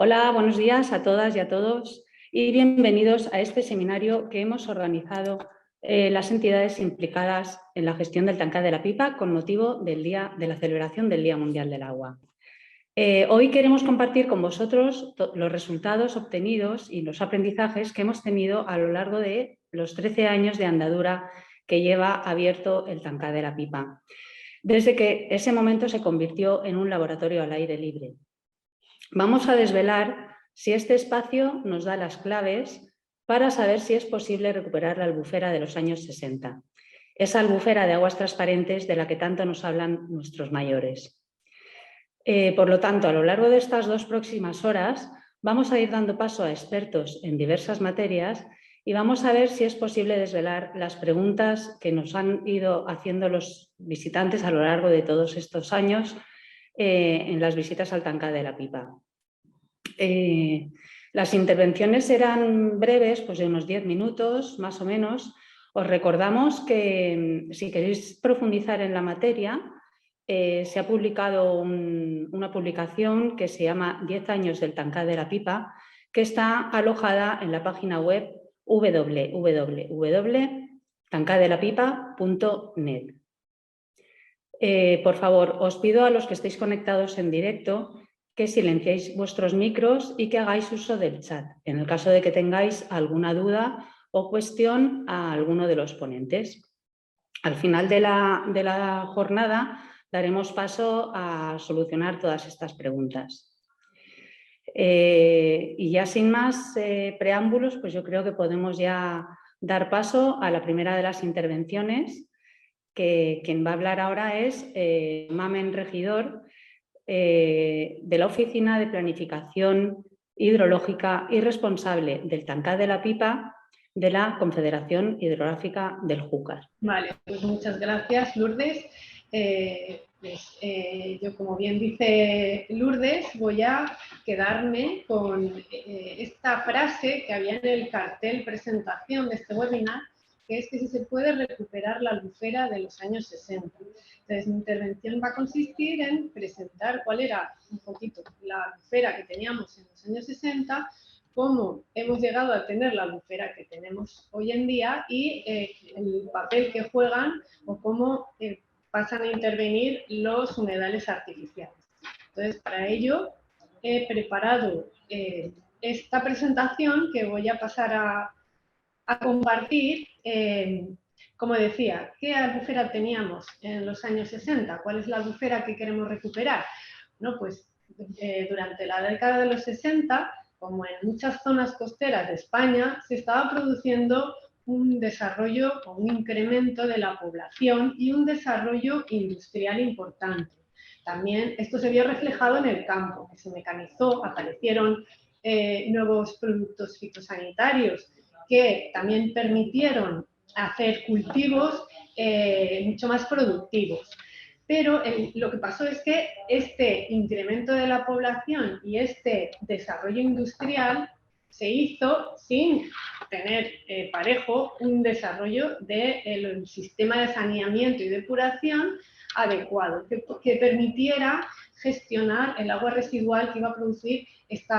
Hola, buenos días a todas y a todos y bienvenidos a este seminario que hemos organizado las entidades implicadas en la gestión del Tancat de la Pipa con motivo de la celebración del Día Mundial del Agua. Hoy queremos compartir con vosotros los resultados obtenidos y los aprendizajes que hemos tenido a lo largo de los 13 años de andadura que lleva abierto el Tancat de la Pipa, desde que ese momento se convirtió en un laboratorio al aire libre. Vamos a desvelar si este espacio nos da las claves para saber si es posible recuperar la albufera de los años 60, esa albufera de aguas transparentes de la que tanto nos hablan nuestros mayores. Por lo tanto, a lo largo de estas 2 próximas horas vamos a ir dando paso a expertos en diversas materias y vamos a ver si es posible desvelar las preguntas que nos han ido haciendo los visitantes a lo largo de todos estos años en las visitas al Tancat de la Pipa. Las intervenciones serán breves, pues de unos 10 minutos más o menos. Os recordamos que si queréis profundizar en la materia, se ha publicado una publicación que se llama 10 años del Tancat de la Pipa, que está alojada en la página web www.tancatdelapipa.net. Por favor, os pido a los que estéis conectados en directo que silenciéis vuestros micros y que hagáis uso del chat, en el caso de que tengáis alguna duda o cuestión a alguno de los ponentes. Al final de la jornada daremos paso a solucionar todas estas preguntas. Y ya sin más preámbulos, pues yo creo que podemos ya dar paso a la primera de las intervenciones, que quien va a hablar ahora es Mamen Regidor, de la Oficina de Planificación Hidrológica y responsable del Tancat de la Pipa de la Confederación Hidrográfica del Júcar. Vale, pues muchas gracias, Lourdes. Yo, como bien dice Lourdes, voy a quedarme con esta frase que había en el cartel presentación de este webinar, que es que si se puede recuperar la albufera de los años 60. Entonces, mi intervención va a consistir en presentar cuál era un poquito la albufera que teníamos en los años 60, cómo hemos llegado a tener la albufera que tenemos hoy en día y el papel que juegan o cómo pasan a intervenir los humedales artificiales. Entonces, para ello he preparado esta presentación que voy a pasar a compartir. Como decía, ¿qué albufera teníamos en los años 60? ¿Cuál es la albufera que queremos recuperar? No, pues durante la década de los 60, como en muchas zonas costeras de España, se estaba produciendo un desarrollo o un incremento de la población y un desarrollo industrial importante. También esto se vio reflejado en el campo, que se mecanizó, aparecieron nuevos productos fitosanitarios que también permitieron hacer cultivos mucho más productivos. Pero lo que pasó es que este incremento de la población y este desarrollo industrial se hizo sin tener parejo un desarrollo del sistema de saneamiento y depuración adecuado, que permitiera gestionar el agua residual que iba a producir este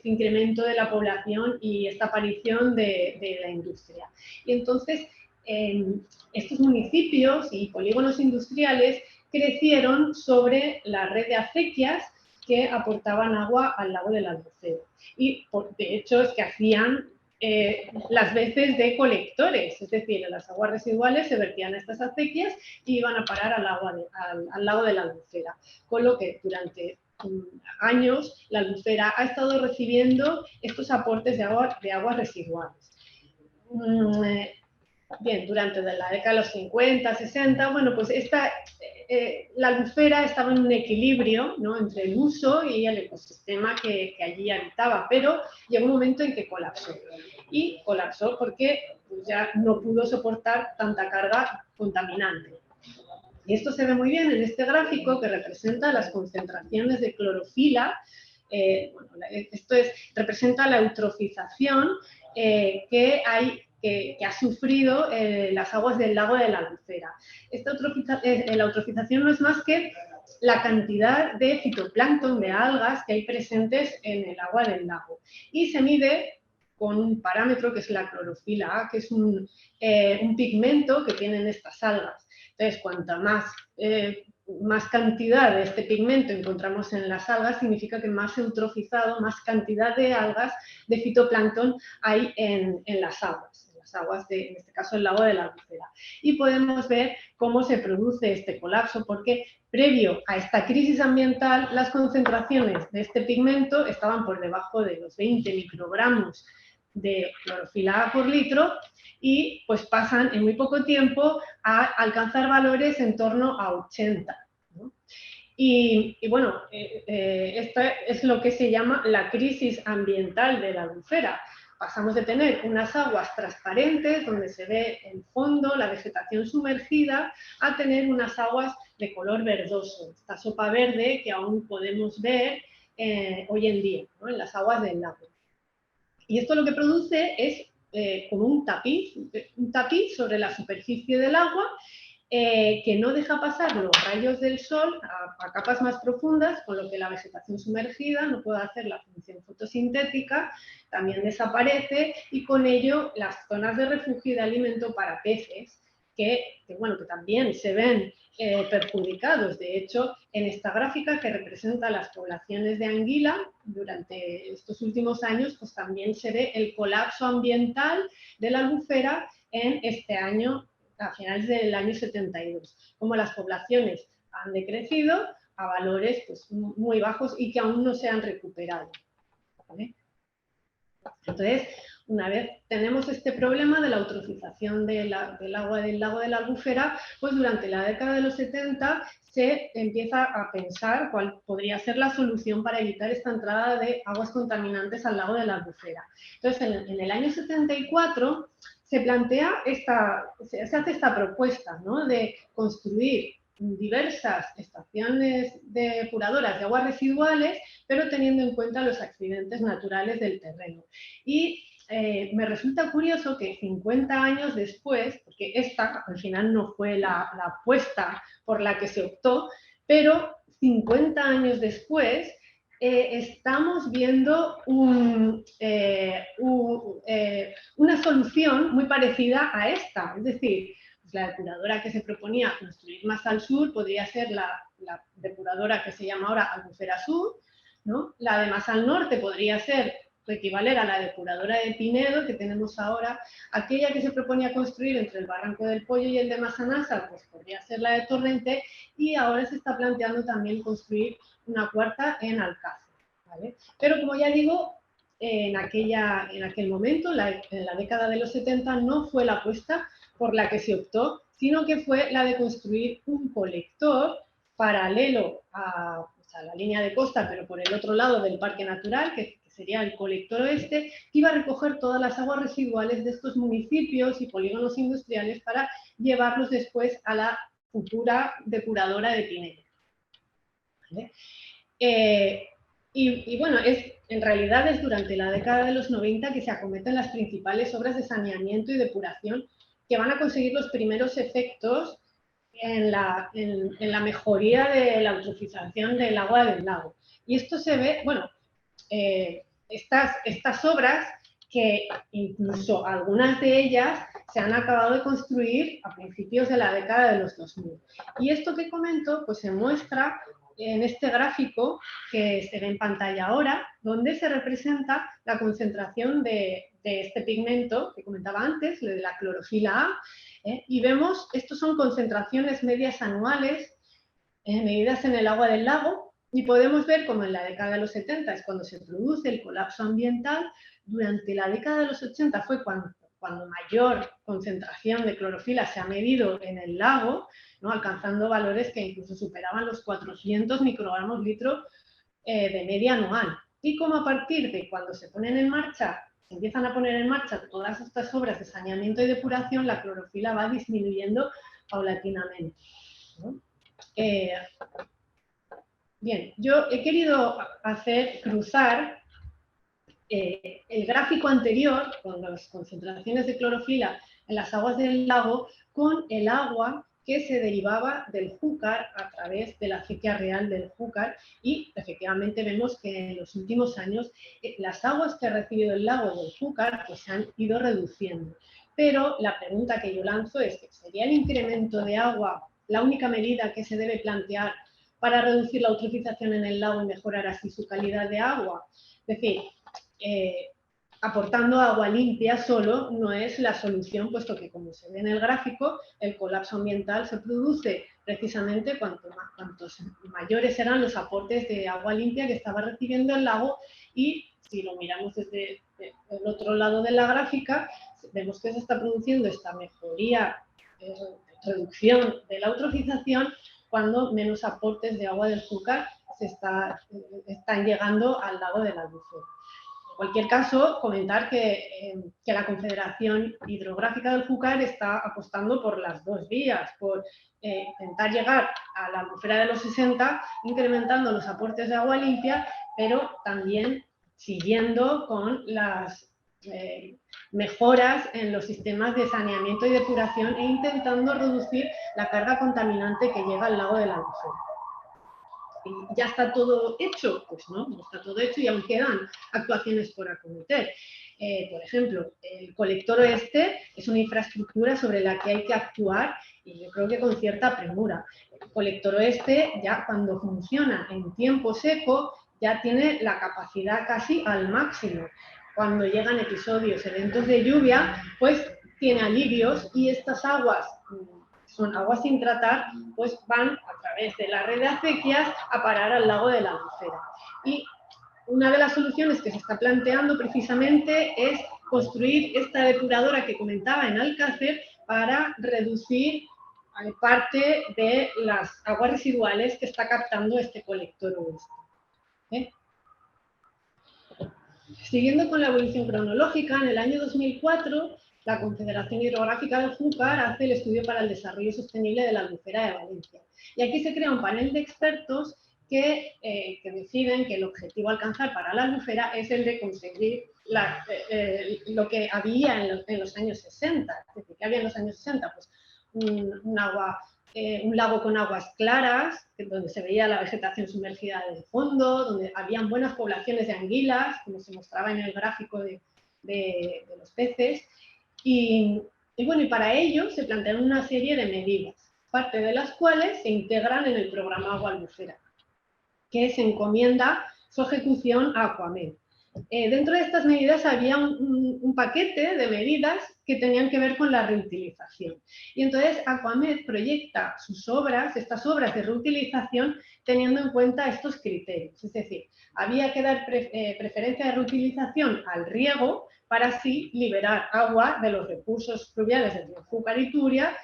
incremento de la población y esta aparición de la industria. Y entonces, estos municipios y polígonos industriales crecieron sobre la red de acequias que aportaban agua al lago del Albufera. Y de hecho es que hacían las veces de colectores, es decir, las aguas residuales se vertían a estas acequias y iban a parar al lago de la Albufera. Con lo que durante años la Albufera ha estado recibiendo estos aportes de aguas residuales. Bien, durante la década de los 50, 60, bueno, pues la albufera estaba en un equilibrio, ¿no?, entre el uso y el ecosistema que allí habitaba, pero llegó un momento en que colapsó. Y colapsó porque pues, ya no pudo soportar tanta carga contaminante. Y esto se ve muy bien en este gráfico que representa las concentraciones de clorofila. Esto representa la eutrofización que ha sufrido las aguas del lago de la Albufera. La eutrofización no es más que la cantidad de fitoplancton, de algas que hay presentes en el agua del lago. Y se mide con un parámetro que es la clorofila A, que es un pigmento que tienen estas algas. Entonces, cuanta más cantidad de este pigmento encontramos en las algas, significa que más eutrofizado, más cantidad de algas, de fitoplancton hay en las aguas en este caso el lago de la Albufera. Y podemos ver cómo se produce este colapso, porque previo a esta crisis ambiental, las concentraciones de este pigmento estaban por debajo de los 20 microgramos de clorofila A por litro, y pues pasan en muy poco tiempo a alcanzar valores en torno a 80. ¿no? Y bueno, esto es lo que se llama la crisis ambiental de la Albufera. Pasamos de tener unas aguas transparentes donde se ve el fondo, la vegetación sumergida, a tener unas aguas de color verdoso, esta sopa verde que aún podemos ver hoy en día, ¿no? En las aguas del lago. Y esto lo que produce es como un tapiz sobre la superficie del agua que no deja pasar los rayos del sol a capas más profundas, con lo que la vegetación sumergida no puede hacer la función fotosintética, también desaparece, y con ello las zonas de refugio y de alimento para peces, que también se ven perjudicados. De hecho, en esta gráfica que representa las poblaciones de anguila durante estos últimos años, pues también se ve el colapso ambiental de la Albufera en este año, a finales del año 72, como las poblaciones han decrecido a valores pues, muy bajos y que aún no se han recuperado. ¿Vale? Entonces, una vez tenemos este problema de la eutrofización del agua del lago de la Albufera, pues durante la década de los 70 se empieza a pensar cuál podría ser la solución para evitar esta entrada de aguas contaminantes al lago de la Albufera. Entonces, en el año 74 se plantea se hace esta propuesta, ¿no? De construir diversas estaciones depuradoras de aguas residuales, pero teniendo en cuenta los accidentes naturales del terreno. Y me resulta curioso que 50 años después, porque esta al final no fue la apuesta por la que se optó, pero 50 años después estamos viendo una solución muy parecida a esta. Es decir, pues la depuradora que se proponía construir más al sur podría ser la depuradora que se llama ahora Albufera Sur, ¿no? La de más al norte podría ser equivaler a la depuradora de Pinedo que tenemos ahora. Aquella que se proponía construir entre el Barranco del Pollo y el de Massanassa, pues podría ser la de Torrente, y ahora se está planteando también construir una cuarta en Alcácer, ¿vale? Pero como ya digo, en aquel momento, en la década de los 70, no fue la apuesta por la que se optó, sino que fue la de construir un colector paralelo a la línea de costa, pero por el otro lado del Parque Natural, que sería el colector oeste, que iba a recoger todas las aguas residuales de estos municipios y polígonos industriales para llevarlos después a la futura depuradora de Pinedo. ¿Vale? Y bueno, en realidad es durante la década de los 90 que se acometen las principales obras de saneamiento y depuración que van a conseguir los primeros efectos en la mejoría de la eutrofización del agua del lago. Y esto se ve, bueno, estas obras, que incluso algunas de ellas se han acabado de construir a principios de la década de los 2000. Y esto que comento, pues se muestra en este gráfico que se ve en pantalla ahora, donde se representa la concentración de este pigmento que comentaba antes, de la clorofila A, y vemos, estos son concentraciones medias anuales medidas en el agua del lago, y podemos ver como en la década de los 70 es cuando se produce el colapso ambiental. Durante la década de los 80 fue cuando mayor concentración de clorofila se ha medido en el lago, ¿no? Alcanzando valores que incluso superaban los 400 microgramos litro de media anual. Y como a partir de cuando se empiezan a poner en marcha todas estas obras de saneamiento y depuración, la clorofila va disminuyendo paulatinamente, ¿no? Bien, yo he querido cruzar el gráfico anterior con las concentraciones de clorofila en las aguas del lago con el agua que se derivaba del Júcar a través de la acequia real del Júcar, y efectivamente vemos que en los últimos años las aguas que ha recibido el lago del Júcar pues, se han ido reduciendo. Pero la pregunta que yo lanzo es que ¿sería el incremento de agua la única medida que se debe plantear para reducir la eutrofización en el lago y mejorar así su calidad de agua? Es decir, aportando agua limpia solo no es la solución, puesto que, como se ve en el gráfico, el colapso ambiental se produce precisamente cuantos mayores eran los aportes de agua limpia que estaba recibiendo el lago, y si lo miramos desde el otro lado de la gráfica, vemos que se está produciendo esta mejoría, reducción de la eutrofización, cuando menos aportes de agua del Júcar están llegando al lago de la Albufera. En cualquier caso, comentar que la Confederación Hidrográfica del Júcar está apostando por las dos vías, por intentar llegar a la albufera de los 60, incrementando los aportes de agua limpia, pero también siguiendo con las mejoras en los sistemas de saneamiento y depuración e intentando reducir la carga contaminante que llega al lago de la Albufera. ¿Y ya está todo hecho? Pues no, no está todo hecho y aún quedan actuaciones por acometer. Por ejemplo, el colector oeste es una infraestructura sobre la que hay que actuar, y yo creo que con cierta premura. El colector oeste, ya cuando funciona en tiempo seco, ya tiene la capacidad casi al máximo. Cuando llegan episodios, eventos de lluvia, pues tiene alivios, y estas aguas son aguas sin tratar, pues van a través de la red de acequias a parar al lago de la Albufera. Y una de las soluciones que se está planteando precisamente es construir esta depuradora que comentaba en Alcácer para reducir parte de las aguas residuales que está captando este colector oeste. Siguiendo con la evolución cronológica, en el año 2004, la Confederación Hidrográfica del Júcar hace el estudio para el desarrollo sostenible de la Albufera de Valencia. Y aquí se crea un panel de expertos que deciden que el objetivo a alcanzar para la albufera es el de conseguir lo que había en los años 60. Es decir, ¿qué había en los años 60? Pues un lago con aguas claras, donde se veía la vegetación sumergida de fondo, donde habían buenas poblaciones de anguilas, como se mostraba en el gráfico de los peces. Y bueno, y para ello se plantean una serie de medidas, parte de las cuales se integran en el programa Agua Albufera, que se encomienda su ejecución a Aquamed. Dentro de estas medidas había un paquete de medidas que tenían que ver con la reutilización. Y entonces Aquamed proyecta sus obras, estas obras de reutilización, teniendo en cuenta estos criterios. Es decir, había que dar preferencia de reutilización al riego para así liberar agua de los recursos fluviales del río Júcar y Turia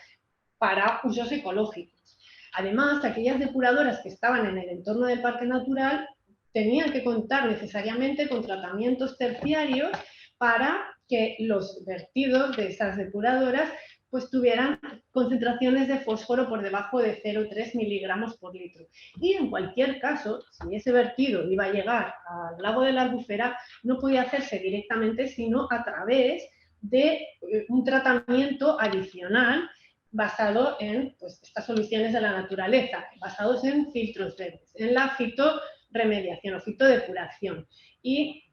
para usos ecológicos. Además, aquellas depuradoras que estaban en el entorno del parque natural tenían que contar necesariamente con tratamientos terciarios para que los vertidos de esas depuradoras pues tuvieran concentraciones de fósforo por debajo de 0,3 miligramos por litro. Y en cualquier caso, si ese vertido iba a llegar al lago de la Albufera, no podía hacerse directamente, sino a través de un tratamiento adicional basado en pues, estas soluciones de la naturaleza, basados en filtros verdes, en la fitorremediación o fitodepuración. Y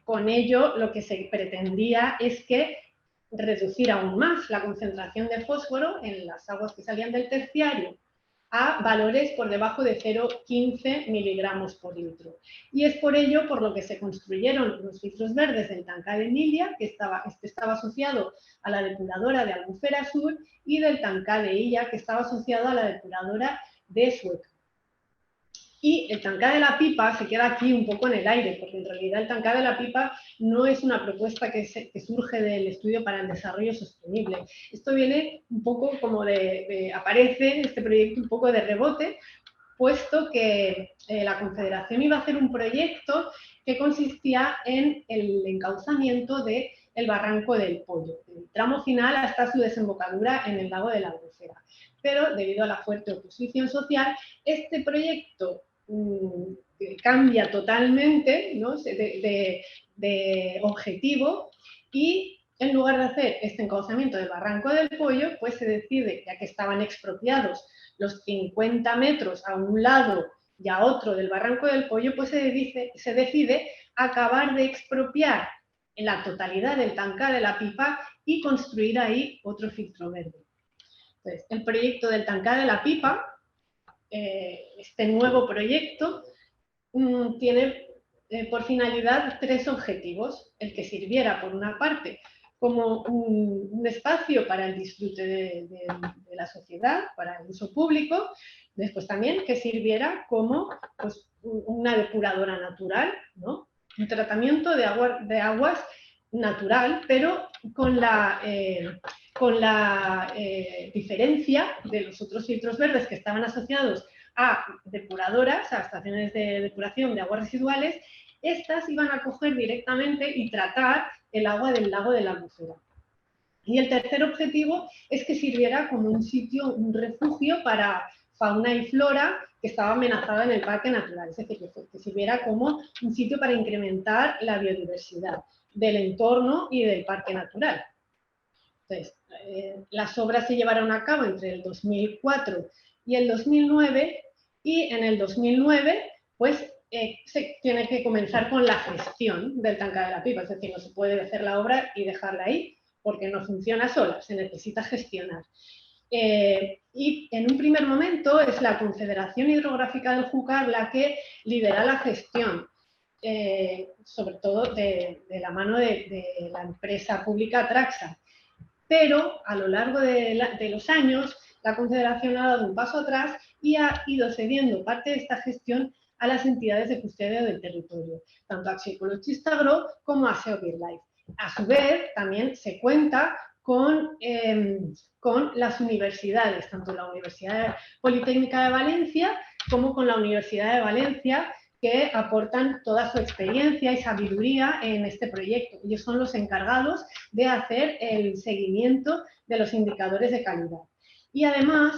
con ello lo que se pretendía es que reducir aún más la concentración de fósforo en las aguas que salían del terciario a valores por debajo de 0,15 miligramos por litro. Y es por ello por lo que se construyeron los filtros verdes del Tancà de Illa, que estaba asociado a la depuradora de Albufera Sur, y del Tancà de Illa, que estaba asociado a la depuradora de Sueca. Y el Tancà de la Pipa se queda aquí un poco en el aire, porque en realidad el Tancà de la Pipa no es una propuesta que surge del estudio para el desarrollo sostenible. Esto viene un poco como aparece este proyecto un poco de rebote, puesto que la Confederación iba a hacer un proyecto que consistía en el encauzamiento del Barranco del Pollo, el tramo final hasta su desembocadura en el lago de la Albufera. Pero debido a la fuerte oposición social, este proyecto cambia totalmente, ¿no?, de objetivo, y en lugar de hacer este encauzamiento del Barranco del Pollo, pues se decide, ya que estaban expropiados los 50 metros a un lado y a otro del Barranco del Pollo, pues se decide acabar de expropiar en la totalidad del Tancar de la Pipa y construir ahí otro filtro verde. Entonces, el proyecto del Tancar de la Pipa, este nuevo proyecto, tiene por finalidad 3 objetivos. El que sirviera, por una parte, como un espacio para el disfrute de la sociedad, para el uso público, después también que sirviera como pues, una depuradora natural, ¿no? Un tratamiento de aguas natural, pero con la diferencia de los otros filtros verdes que estaban asociados a depuradoras, a estaciones de depuración de aguas residuales. Estas iban a coger directamente y tratar el agua del lago de la Albufera. Y el tercer objetivo es que sirviera como un sitio, un refugio para fauna y flora que estaba amenazada en el parque natural, es decir, que sirviera como un sitio para incrementar la biodiversidad del entorno y del parque natural. Entonces, las obras se llevaron a cabo entre el 2004 y el 2009, y en el 2009 pues se tiene que comenzar con la gestión del Tancar de la Pipa, es decir, no se puede hacer la obra y dejarla ahí porque no funciona sola, se necesita gestionar. Y en un primer momento es la Confederación Hidrográfica del Júcar la que lidera la gestión, sobre todo de la mano de la empresa pública Traxa. Pero a lo largo de los años, la Confederación ha dado un paso atrás y ha ido cediendo parte de esta gestión a las entidades de custodia del territorio, tanto a Acció Ecologista Agro como a SEO BirdLife. A su vez, también se cuenta con las universidades, tanto la Universidad Politécnica de Valencia como con la Universidad de Valencia, que aportan toda su experiencia y sabiduría en este proyecto. Ellos son los encargados de hacer el seguimiento de los indicadores de calidad. Y además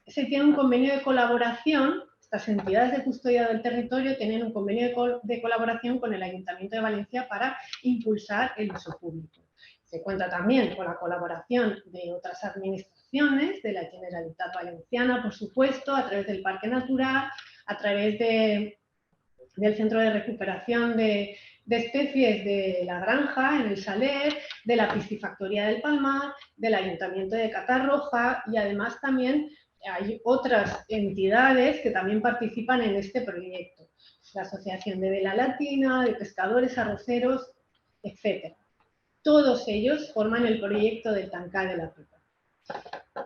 se tiene un convenio de colaboración, estas entidades de custodia del territorio tienen un convenio de colaboración con el Ayuntamiento de Valencia para impulsar el uso público. Se cuenta también con la colaboración de otras administraciones, de la Generalitat Valenciana, por supuesto, a través del Parque Natural, a través del Centro de Recuperación de Especies de La Granja, en el Saler, de la Piscifactoría del Palmar, del Ayuntamiento de Catarroja, y además también hay otras entidades que también participan en este proyecto. La Asociación de Vela Latina, de Pescadores, Arroceros, etc. Todos ellos forman el proyecto del Tancar de la Pipa.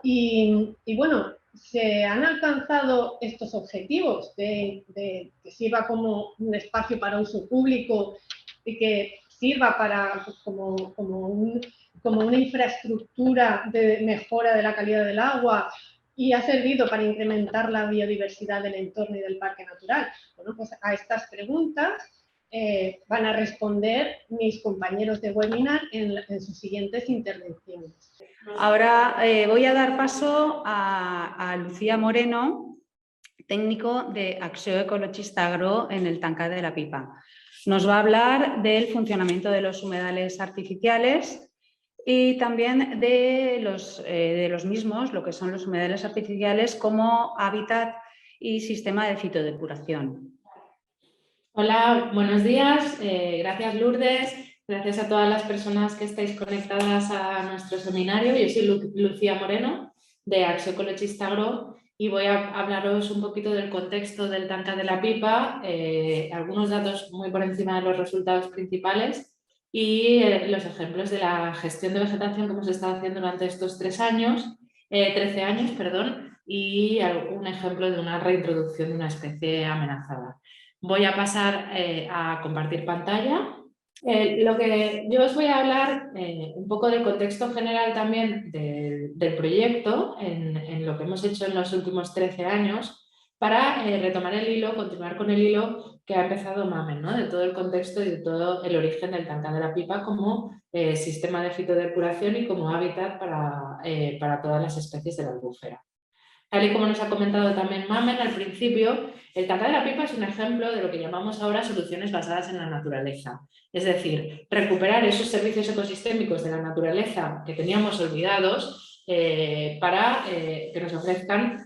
Y bueno, se han alcanzado estos objetivos de que sirva como un espacio para uso público y que sirva para, como una infraestructura de mejora de la calidad del agua, y ha servido para incrementar la biodiversidad del entorno y del parque natural. Bueno, pues a estas preguntas van a responder mis compañeros de webinar en sus siguientes intervenciones. Ahora voy a dar paso a Lucía Moreno, técnico de Acció Ecologista Agro en el Tancar de la Pipa. Nos va a hablar del funcionamiento de los humedales artificiales y también de los mismos, lo que son los humedales artificiales como hábitat y sistema de fitodepuración. Hola, buenos días. Gracias, Lourdes. Gracias a todas las personas que estáis conectadas a nuestro seminario. Yo soy Lucía Moreno, de Acció Ecologista Agro, y voy a hablaros un poquito del contexto del Tancar de la Pipa, algunos datos muy por encima de los resultados principales y los ejemplos de la gestión de vegetación que hemos estado haciendo durante estos 13 años, y un ejemplo de una reintroducción de una especie amenazada. Voy a pasar a compartir pantalla. Lo que yo os voy a hablar un poco del contexto general también del proyecto, en lo que hemos hecho en los últimos 13 años, para retomar el hilo, continuar con el hilo que ha empezado Mamen, ¿no? De todo el contexto y de todo el origen del Tancar de la Pipa como sistema de fitodepuración y como hábitat para todas las especies de la albufera. Tal y como nos ha comentado también Mamen al principio, el Tanca de la Pipa es un ejemplo de lo que llamamos ahora soluciones basadas en la naturaleza. Es decir, recuperar esos servicios ecosistémicos de la naturaleza que teníamos olvidados para que nos ofrezcan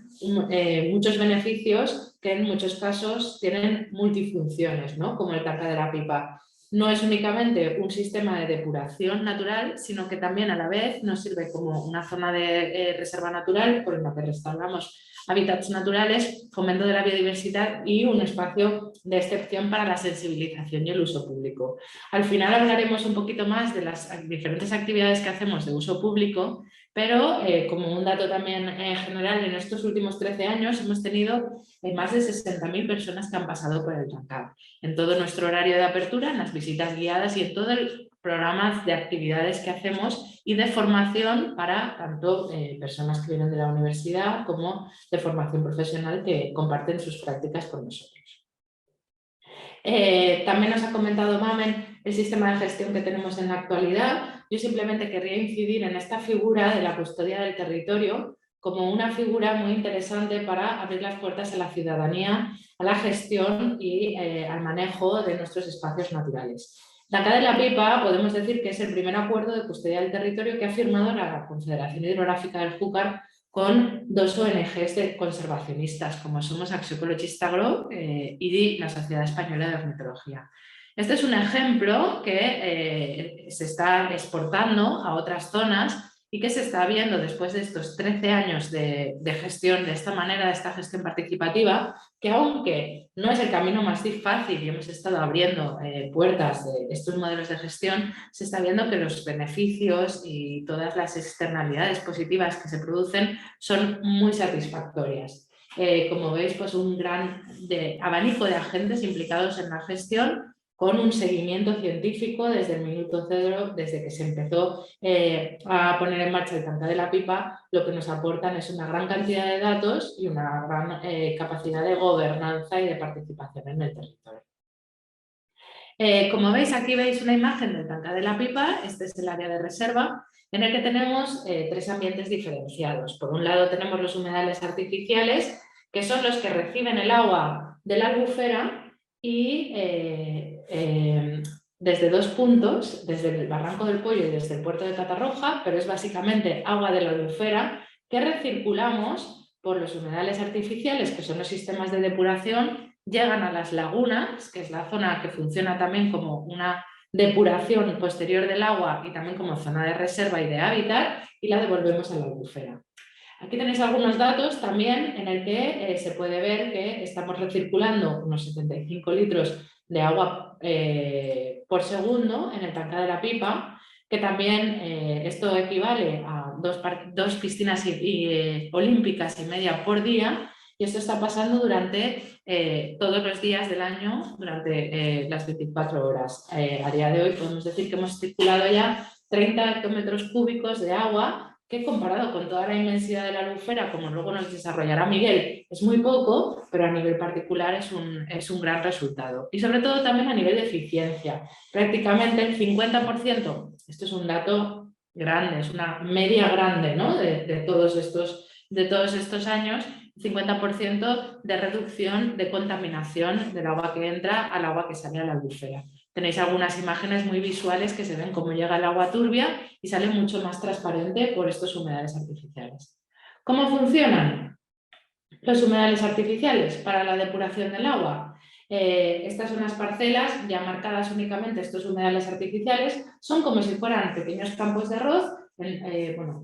muchos beneficios que en muchos casos tienen multifunciones, ¿no? Como el Tanca de la Pipa. No es únicamente un sistema de depuración natural, sino que también a la vez nos sirve como una zona de reserva natural por la que restauramos hábitats naturales, fomento de la biodiversidad y un espacio de excepción para la sensibilización y el uso público. Al final hablaremos un poquito más de las diferentes actividades que hacemos de uso público, pero como un dato también general, en estos últimos 13 años hemos tenido más de 60.000 personas que han pasado por el Tancat. En todo nuestro horario de apertura, en las visitas guiadas y en todo el programa de actividades que hacemos y de formación para tanto personas que vienen de la universidad como de formación profesional que comparten sus prácticas con nosotros. También nos ha comentado Mamen el sistema de gestión que tenemos en la actualidad. Yo simplemente querría incidir en esta figura de la custodia del territorio como una figura muy interesante para abrir las puertas a la ciudadanía, a la gestión y al manejo de nuestros espacios naturales. Tanca de la Pipa podemos decir que es el primer acuerdo de custodia del territorio que ha firmado la Confederación Hidrográfica del Júcar con dos ONGs conservacionistas, como somos Acció Ecologista Agro y la Sociedad Española de Ornitología. Este es un ejemplo que se está exportando a otras zonas y que se está viendo después de estos 13 años de gestión de esta manera, de esta gestión participativa, que aunque no es el camino más fácil y hemos estado abriendo puertas de estos modelos de gestión, se está viendo que los beneficios y todas las externalidades positivas que se producen son muy satisfactorias. Como veis, pues un gran abanico de agentes implicados en la gestión, con un seguimiento científico desde el minuto cero, desde que se empezó a poner en marcha el Tanca de la Pipa. Lo que nos aportan es una gran cantidad de datos y una gran capacidad de gobernanza y de participación en el territorio. Como veis, aquí veis una imagen del Tanca de la Pipa. Este es el área de reserva en el que tenemos tres ambientes diferenciados. Por un lado tenemos los humedales artificiales, que son los que reciben el agua de la albufera y desde dos puntos, desde el Barranco del Pollo y desde el puerto de Catarroja, pero es básicamente agua de la albufera que recirculamos por los humedales artificiales, que son los sistemas de depuración, llegan a las lagunas, que es la zona que funciona también como una depuración posterior del agua y también como zona de reserva y de hábitat, y la devolvemos a la albufera. Aquí tenéis algunos datos también en el que se puede ver que estamos recirculando unos 75 litros de agua por segundo en el Tanca de la Pipa, que también esto equivale a dos piscinas olímpicas y media por día, y esto está pasando durante todos los días del año, durante las 24 horas. A día de hoy podemos decir que hemos circulado ya 30 hectómetros cúbicos de agua, que comparado con toda la inmensidad de la albufera, como luego nos desarrollará Miguel, es muy poco, pero a nivel particular es un gran resultado. Y sobre todo también a nivel de eficiencia. Prácticamente el 50%, esto es un dato grande, es una media grande, ¿no? de todos estos años, 50% de reducción de contaminación del agua que entra al agua que sale a la albufera. Tenéis algunas imágenes muy visuales que se ven cómo llega el agua turbia y sale mucho más transparente por estos humedales artificiales. ¿Cómo funcionan los humedales artificiales para la depuración del agua? Estas son unas parcelas ya marcadas únicamente, estos humedales artificiales, son como si fueran pequeños campos de arroz,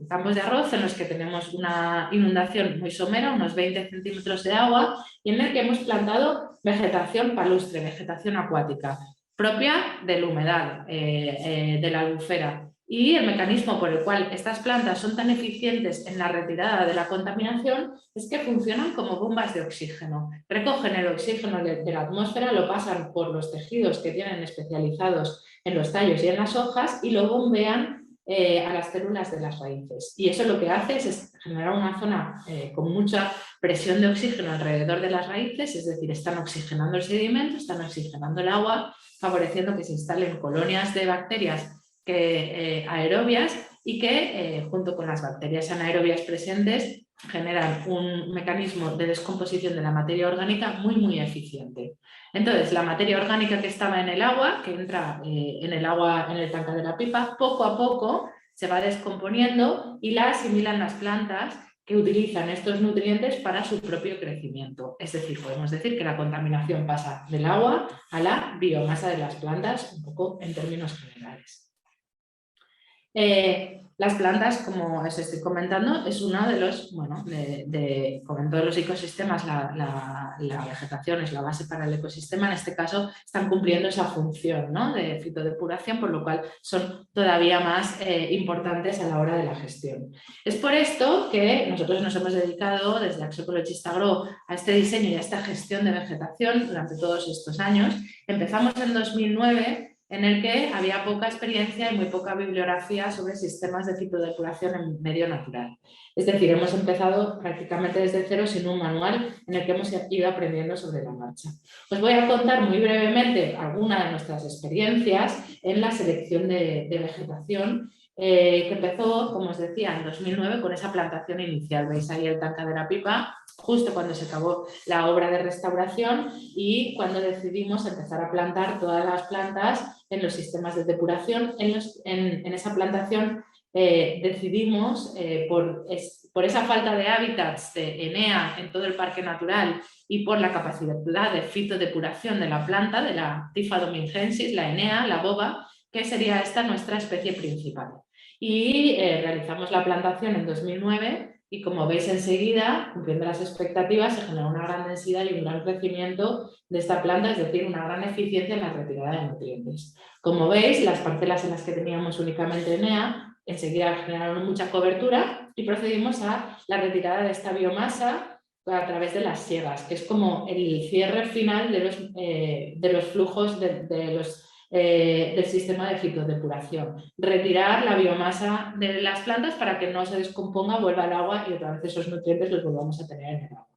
campos de arroz en los que tenemos una inundación muy somera, unos 20 centímetros de agua, y en el que hemos plantado vegetación palustre, vegetación acuática, propia del humedal, de la albufera. Y el mecanismo por el cual estas plantas son tan eficientes en la retirada de la contaminación es que funcionan como bombas de oxígeno. Recogen el oxígeno de la atmósfera, lo pasan por los tejidos que tienen especializados en los tallos y en las hojas y lo bombean a las células de las raíces. Y eso lo que hace es generar una zona con mucha presión de oxígeno alrededor de las raíces, es decir, están oxigenando el sedimento, están oxigenando el agua, favoreciendo que se instalen colonias de bacterias aerobias y que junto con las bacterias anaerobias presentes generan un mecanismo de descomposición de la materia orgánica muy eficiente. Entonces, la materia orgánica que estaba en el agua, que entra en el agua en el tanque de la pipa, poco a poco se va descomponiendo y la asimilan las plantas que utilizan estos nutrientes para su propio crecimiento. Es decir, podemos decir que la contaminación pasa del agua a la biomasa de las plantas, un poco en términos generales. Las plantas, como os estoy comentando, es uno de los, como en todos los ecosistemas, la vegetación es la base para el ecosistema. En este caso están cumpliendo esa función, ¿no?, de fitodepuración, por lo cual son todavía más importantes a la hora de la gestión. Es por esto que nosotros nos hemos dedicado desde Acció Ecologista Agro a este diseño y a esta gestión de vegetación durante todos estos años. Empezamos en 2009, en el que había poca experiencia y muy poca bibliografía sobre sistemas de fitodepuración en medio natural. Es decir, hemos empezado prácticamente desde cero sin un manual en el que hemos ido aprendiendo sobre la marcha. Os voy a contar muy brevemente algunas de nuestras experiencias en la selección de vegetación, que empezó, como os decía, en 2009 con esa plantación inicial. Veis ahí el tanque de la pipa, justo cuando se acabó la obra de restauración y cuando decidimos empezar a plantar todas las plantas en los sistemas de depuración. En esa plantación decidimos, por esa falta de hábitats de ENEA en todo el parque natural y por la capacidad de fitodepuración de la planta, de la Typha domingensis, la ENEA, la boba, que sería esta nuestra especie principal. Y realizamos la plantación en 2009 y, como veis enseguida, cumpliendo las expectativas, se generó una gran densidad y un gran crecimiento de esta planta, es decir, una gran eficiencia en la retirada de nutrientes. Como veis, las parcelas en las que teníamos únicamente ENEA enseguida generaron mucha cobertura y procedimos a la retirada de esta biomasa a través de las siegas, que es como el cierre final de los flujos del sistema de fitodepuración. Retirar la biomasa de las plantas para que no se descomponga, vuelva al agua y otra vez esos nutrientes los volvamos a tener en el agua.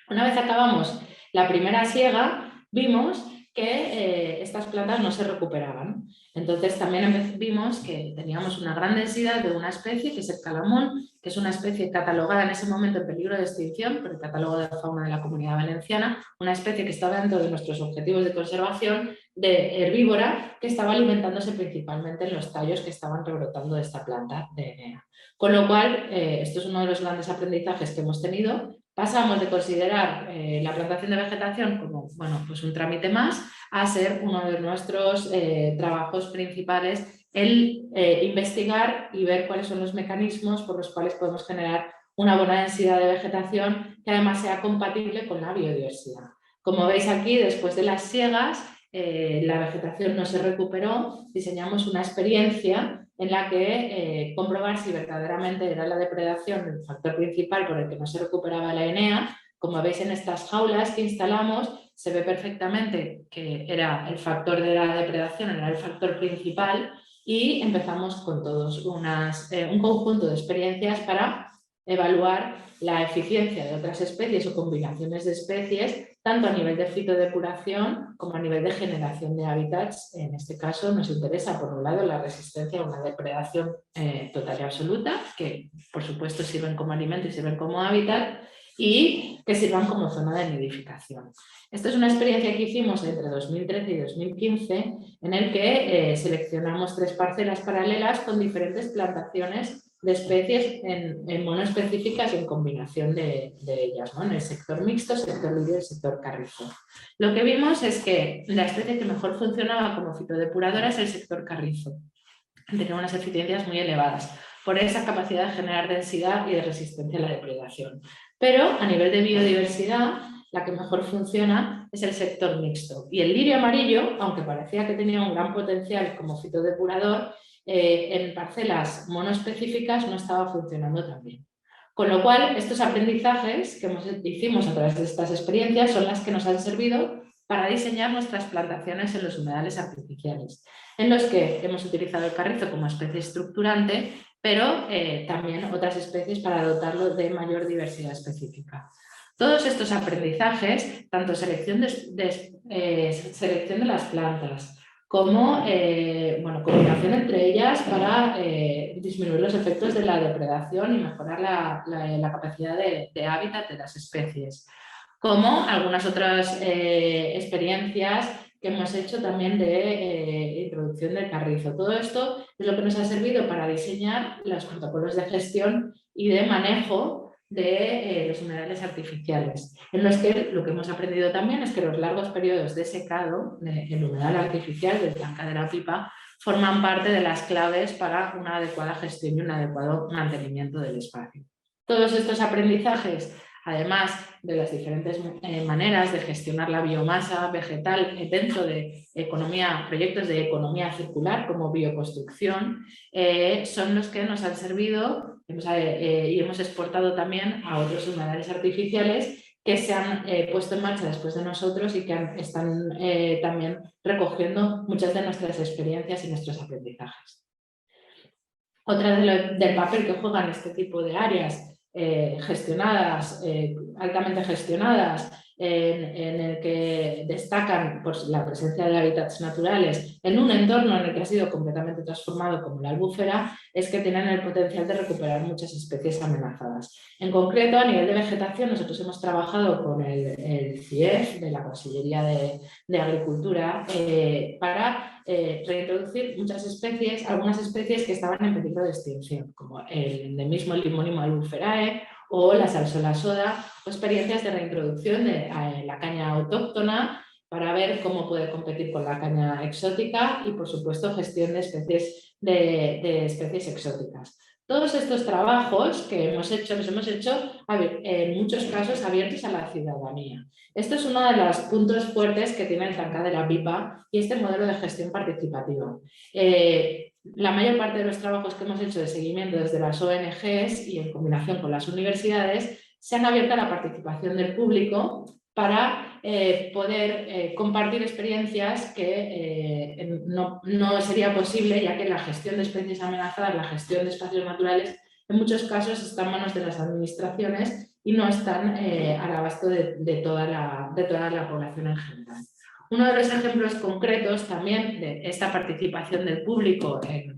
Una vez acabamos la primera siega, vimos que estas plantas no se recuperaban. Entonces también vimos que teníamos una gran densidad de una especie, que es el calamón, que es una especie catalogada en ese momento en peligro de extinción por el Catálogo de Fauna de la Comunidad Valenciana, una especie que estaba dentro de nuestros objetivos de conservación, de herbívora, que estaba alimentándose principalmente en los tallos que estaban rebrotando de esta planta de ENEA. Con lo cual, esto es uno de los grandes aprendizajes que hemos tenido. Pasamos de considerar la plantación de vegetación como pues un trámite más a ser uno de nuestros trabajos principales, el investigar y ver cuáles son los mecanismos por los cuales podemos generar una buena densidad de vegetación que además sea compatible con la biodiversidad. Como veis aquí, después de las siegas, la vegetación no se recuperó, diseñamos una experiencia en la que comprobar si verdaderamente era la depredación el factor principal por el que no se recuperaba la ENEA. Como veis en estas jaulas que instalamos, se ve perfectamente que era el factor de la depredación, era el factor principal, y empezamos con todos un conjunto de experiencias para evaluar la eficiencia de otras especies o combinaciones de especies, tanto a nivel de fitodepuración como a nivel de generación de hábitats. En este caso nos interesa, por un lado, la resistencia a una depredación total y absoluta, que por supuesto sirven como alimento y sirven como hábitat, y que sirvan como zona de nidificación. Esta es una experiencia que hicimos entre 2013 y 2015, en el que seleccionamos 3 parcelas paralelas con diferentes plantaciones de especies en monoespecíficas y en combinación de ellas, ¿no?, en el sector mixto, sector lirio y sector carrizo. Lo que vimos es que la especie que mejor funcionaba como fitodepuradora es el sector carrizo. Tenía unas eficiencias muy elevadas por esa capacidad de generar densidad y de resistencia a la depredación. Pero a nivel de biodiversidad, la que mejor funciona es el sector mixto. Y el lirio amarillo, aunque parecía que tenía un gran potencial como fitodepurador, en parcelas monoespecíficas no estaba funcionando tan bien. Con lo cual, estos aprendizajes que hicimos a través de estas experiencias son las que nos han servido para diseñar nuestras plantaciones en los humedales artificiales, en los que hemos utilizado el carrizo como especie estructurante, pero también otras especies para dotarlo de mayor diversidad específica. Todos estos aprendizajes, tanto selección de las plantas, como combinación entre ellas para disminuir los efectos de la depredación y mejorar la capacidad de hábitat de las especies, como algunas otras experiencias que hemos hecho también de introducción del carrizo. Todo esto es lo que nos ha servido para diseñar los protocolos de gestión y de manejo de los humedales artificiales, en los que lo que hemos aprendido también es que los largos periodos de secado del humedal artificial del Tanca de la Pipa forman parte de las claves para una adecuada gestión y un adecuado mantenimiento del espacio. Todos estos aprendizajes, además de las diferentes maneras de gestionar la biomasa vegetal dentro de proyectos de economía circular como bioconstrucción, son los que nos han servido y hemos exportado también a otros humedales artificiales que se han puesto en marcha después de nosotros y que están también recogiendo muchas de nuestras experiencias y nuestros aprendizajes. Otra del papel que juegan este tipo de áreas gestionadas, altamente gestionadas, en el que destacan pues, la presencia de hábitats naturales en un entorno en el que ha sido completamente transformado como la albufera, es que tienen el potencial de recuperar muchas especies amenazadas. En concreto, a nivel de vegetación, nosotros hemos trabajado con el CIEF de la Consellería de Agricultura para reintroducir muchas especies, algunas especies que estaban en peligro de extinción, como el endemismo Limonimo albuferae o la salsola soda, o experiencias de reintroducción de la caña autóctona para ver cómo puede competir con la caña exótica y, por supuesto, gestión de especies exóticas. Todos estos trabajos que hemos hecho, los hemos hecho en muchos casos abiertos a la ciudadanía. Esto es uno de los puntos fuertes que tiene el Tanca de la Pipa y este modelo de gestión participativa. La mayor parte de los trabajos que hemos hecho de seguimiento desde las ONGs y en combinación con las universidades se han abierto a la participación del público para poder compartir experiencias que no sería posible, ya que la gestión de especies amenazadas, la gestión de espacios naturales, en muchos casos está en manos de las administraciones y no están al abasto de toda la población en general. Uno de los ejemplos concretos también de esta participación del público en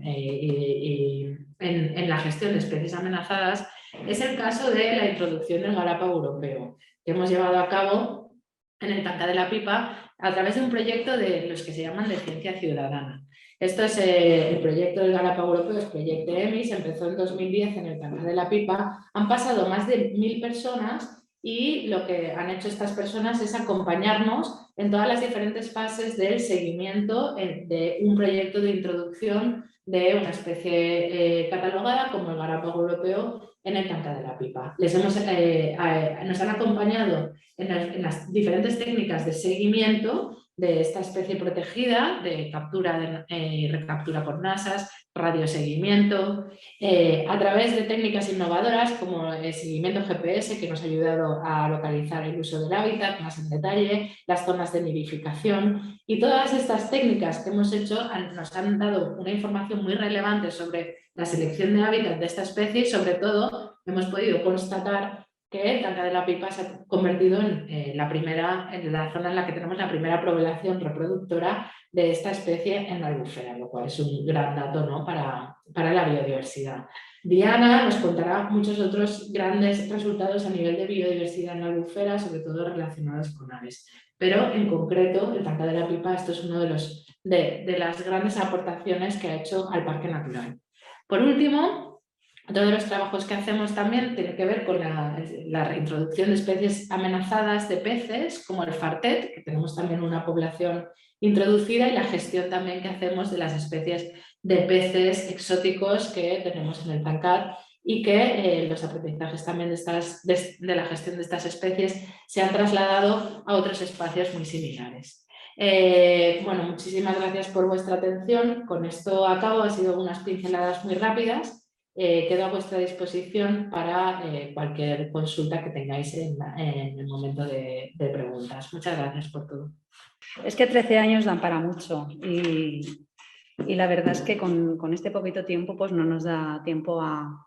la gestión de especies amenazadas es el caso de la introducción del galápago europeo, que hemos llevado a cabo en el Tanca de la Pipa a través de un proyecto de los que se llaman de ciencia ciudadana. Esto es el proyecto del galápago europeo, es Proyecto EMIS, empezó en 2010 en el Tanca de la Pipa, han pasado más de 1000 personas y lo que han hecho estas personas es acompañarnos en todas las diferentes fases del seguimiento de un proyecto de introducción de una especie catalogada como el galápago europeo en el Tanca de la Pipa. Nos han acompañado en las diferentes técnicas de seguimiento de esta especie protegida, de captura y recaptura por NASAs, radioseguimiento, a través de técnicas innovadoras como el seguimiento GPS, que nos ha ayudado a localizar el uso del hábitat más en detalle, las zonas de nidificación, y todas estas técnicas que hemos hecho nos han dado una información muy relevante sobre la selección de hábitat de esta especie y sobre todo hemos podido constatar que el Tanca de la Pipa se ha convertido en la zona en la que tenemos la primera población reproductora de esta especie en la albufera, lo cual es un gran dato, ¿no?, para la biodiversidad. Diana nos contará muchos otros grandes resultados a nivel de biodiversidad en la albufera, sobre todo relacionados con aves. Pero en concreto, el Tanca de la Pipa, esto es uno de las grandes aportaciones que ha hecho al Parque Natural. Por último, otro de los trabajos que hacemos también tiene que ver con la reintroducción de especies amenazadas de peces, como el fartet, que tenemos también una población introducida, y la gestión también que hacemos de las especies de peces exóticos que tenemos en el Tancat y que los aprendizajes también de la gestión de estas especies se han trasladado a otros espacios muy similares. Bueno, muchísimas gracias por vuestra atención. Con esto acabo, han sido unas pinceladas muy rápidas. Quedo a vuestra disposición para cualquier consulta que tengáis en el momento de preguntas. Muchas gracias por todo. Es que 13 años dan para mucho y la verdad es que con este poquito tiempo pues no nos da tiempo a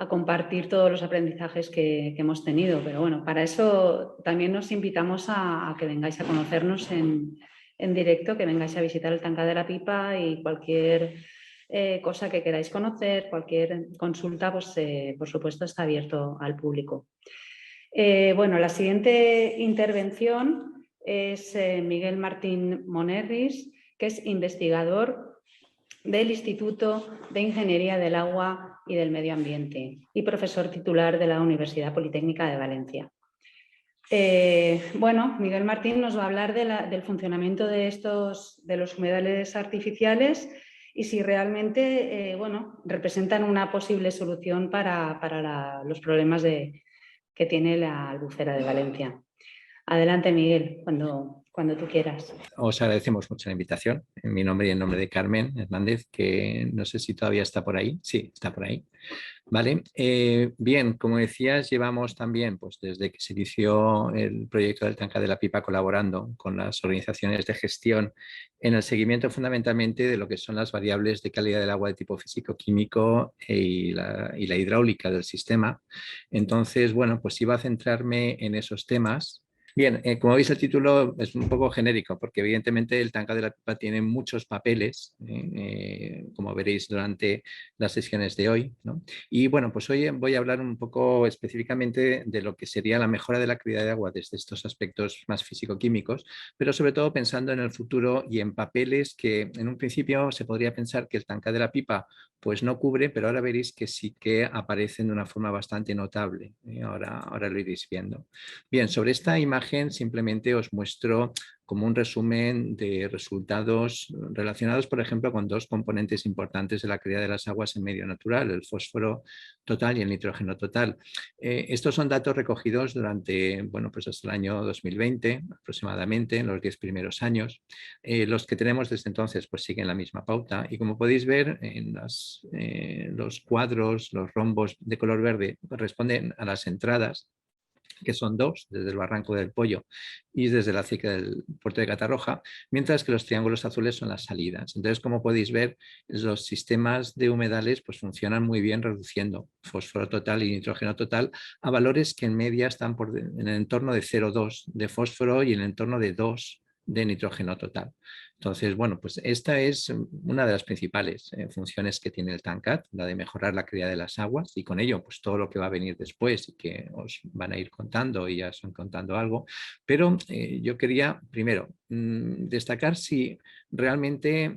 compartir todos los aprendizajes que hemos tenido, pero bueno, para eso también nos invitamos a que vengáis a conocernos en en directo, que vengáis a visitar el Tancat de la Pipa y cualquier cosa que queráis conocer, cualquier consulta, pues por supuesto está abierto al público. Bueno, la siguiente intervención es Miguel Martín Monerris, que es investigador del Instituto de Ingeniería del Agua y del Medio Ambiente y profesor titular de la Universidad Politécnica de Valencia. Bueno, Miguel Martín nos va a hablar del funcionamiento de los humedales artificiales y si realmente bueno, representan una posible solución para los problemas que tiene la Albufera de Valencia. Adelante, Miguel, cuando tú quieras. Os agradecemos mucho la invitación, en mi nombre y en nombre de Carmen Hernández, que no sé si todavía está por ahí. Sí, está por ahí. Vale, bien, como decías, llevamos también, pues desde que se inició el proyecto del Tancat de la Pipa, colaborando con las organizaciones de gestión en el seguimiento fundamentalmente de lo que son las variables de calidad del agua de tipo físico-químico y la hidráulica del sistema. Entonces, bueno, pues iba a centrarme en esos temas. Bien, como veis el título es un poco genérico porque evidentemente el Tancat de la Pipa tiene muchos papeles, como veréis durante las sesiones de hoy, ¿no? Y bueno, pues hoy voy a hablar un poco específicamente de lo que sería la mejora de la calidad de agua desde estos aspectos más físico-químicos, pero sobre todo pensando en el futuro y en papeles que en un principio se podría pensar que el Tancat de la Pipa pues no cubre, pero ahora veréis que sí que aparecen de una forma bastante notable. Ahora lo iréis viendo. Bien, sobre esta imagen simplemente os muestro como un resumen de resultados relacionados, por ejemplo, con dos componentes importantes de la calidad de las aguas en medio natural, el fósforo total y el nitrógeno total. Estos son datos recogidos durante, bueno, pues hasta el año 2020 aproximadamente, en los 10 primeros años. Los que tenemos desde entonces pues siguen la misma pauta y como podéis ver en los cuadros, los rombos de color verde responden a las entradas, que son dos, desde el Barranco del Pollo y desde la acequia del puerto de Catarroja, mientras que los triángulos azules son las salidas. Entonces, como podéis ver, los sistemas de humedales pues, funcionan muy bien reduciendo fósforo total y nitrógeno total a valores que en media están en el entorno de 0,2 de fósforo y en el entorno de 2 de nitrógeno total. Entonces, bueno, pues esta es una de las principales funciones que tiene el Tancat, la de mejorar la calidad de las aguas y con ello pues todo lo que va a venir después y que os van a ir contando y ya os han contando algo. Pero yo quería primero destacar si realmente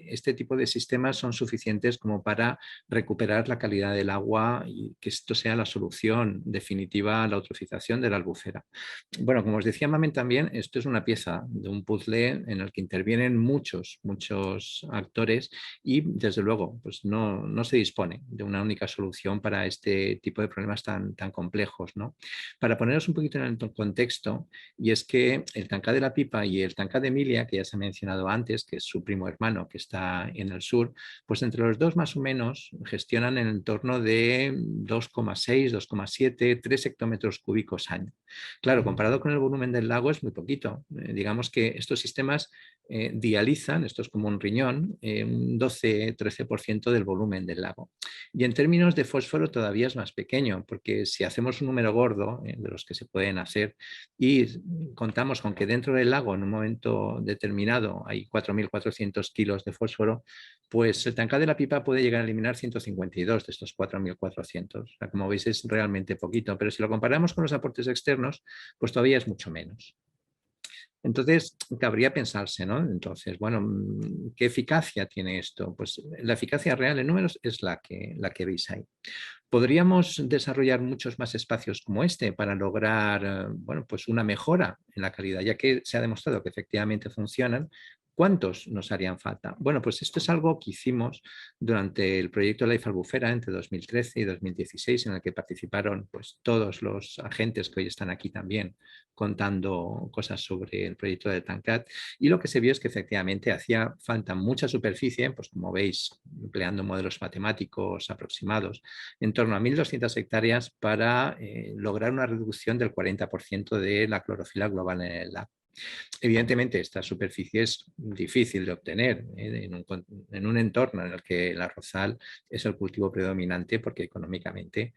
este tipo de sistemas son suficientes como para recuperar la calidad del agua y que esto sea la solución definitiva a la eutrofización de la albufera. Bueno, como os decía Mamen también, esto es una pieza de un puzzle en el que intervienen muchos actores y desde luego pues no se dispone de una única solución para este tipo de problemas tan complejos, ¿no? Para poneros un poquito en el contexto, y es que el Tancat de la Pipa y el Tancat de Emilia, que ya se ha mencionado antes, que es su primo hermano que está en el sur, pues entre los dos más o menos gestionan en el entorno de 2,6, 2,7, 3 hectómetros cúbicos año. Claro, comparado con el volumen del lago es muy poquito. Digamos que estos sistemas dializan, esto es como un riñón, un 12-13% del volumen del lago. Y en términos de fósforo todavía es más pequeño, porque si hacemos un número gordo de los que se pueden hacer y contamos con que dentro del lago en un momento determinado hay 4.400 kilos de fósforo, pues el Tancat de la Pipa puede llegar a eliminar 152 de estos 4.400. O sea, como veis es realmente poquito, pero si lo comparamos con los aportes externos, pues todavía es mucho menos. Entonces, cabría pensarse, ¿no? Entonces, bueno, ¿qué eficacia tiene esto? Pues la eficacia real en números es la que veis ahí. ¿Podríamos desarrollar muchos más espacios como este para lograr, bueno, pues una mejora en la calidad, ya que se ha demostrado que efectivamente funcionan? ¿Cuántos nos harían falta? Bueno, pues esto es algo que hicimos durante el proyecto Life Albufera entre 2013 y 2016, en el que participaron pues, todos los agentes que hoy están aquí también contando cosas sobre el proyecto de Tancat. Y lo que se vio es que efectivamente hacía falta mucha superficie, pues como veis, empleando modelos matemáticos aproximados, en torno a 1.200 hectáreas para lograr una reducción del 40% de la clorofila global en el lago. Evidentemente, esta superficie es difícil de obtener en un entorno en el que el arrozal es el cultivo predominante porque económicamente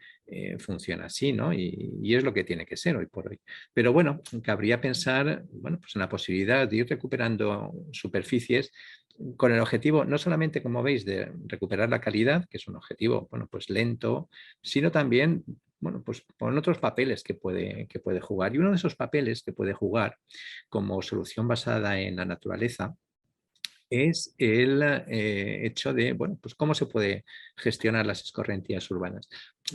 funciona así, ¿no? Y es lo que tiene que ser hoy por hoy. Pero bueno, cabría pensar, bueno, pues en la posibilidad de ir recuperando superficies con el objetivo, no solamente, como veis, de recuperar la calidad, que es un objetivo, bueno, pues lento, sino también, bueno, pues con otros papeles que puede jugar. Y uno de esos papeles que puede jugar como solución basada en la naturaleza es el hecho de, bueno, pues cómo se puede gestionar las escorrentías urbanas.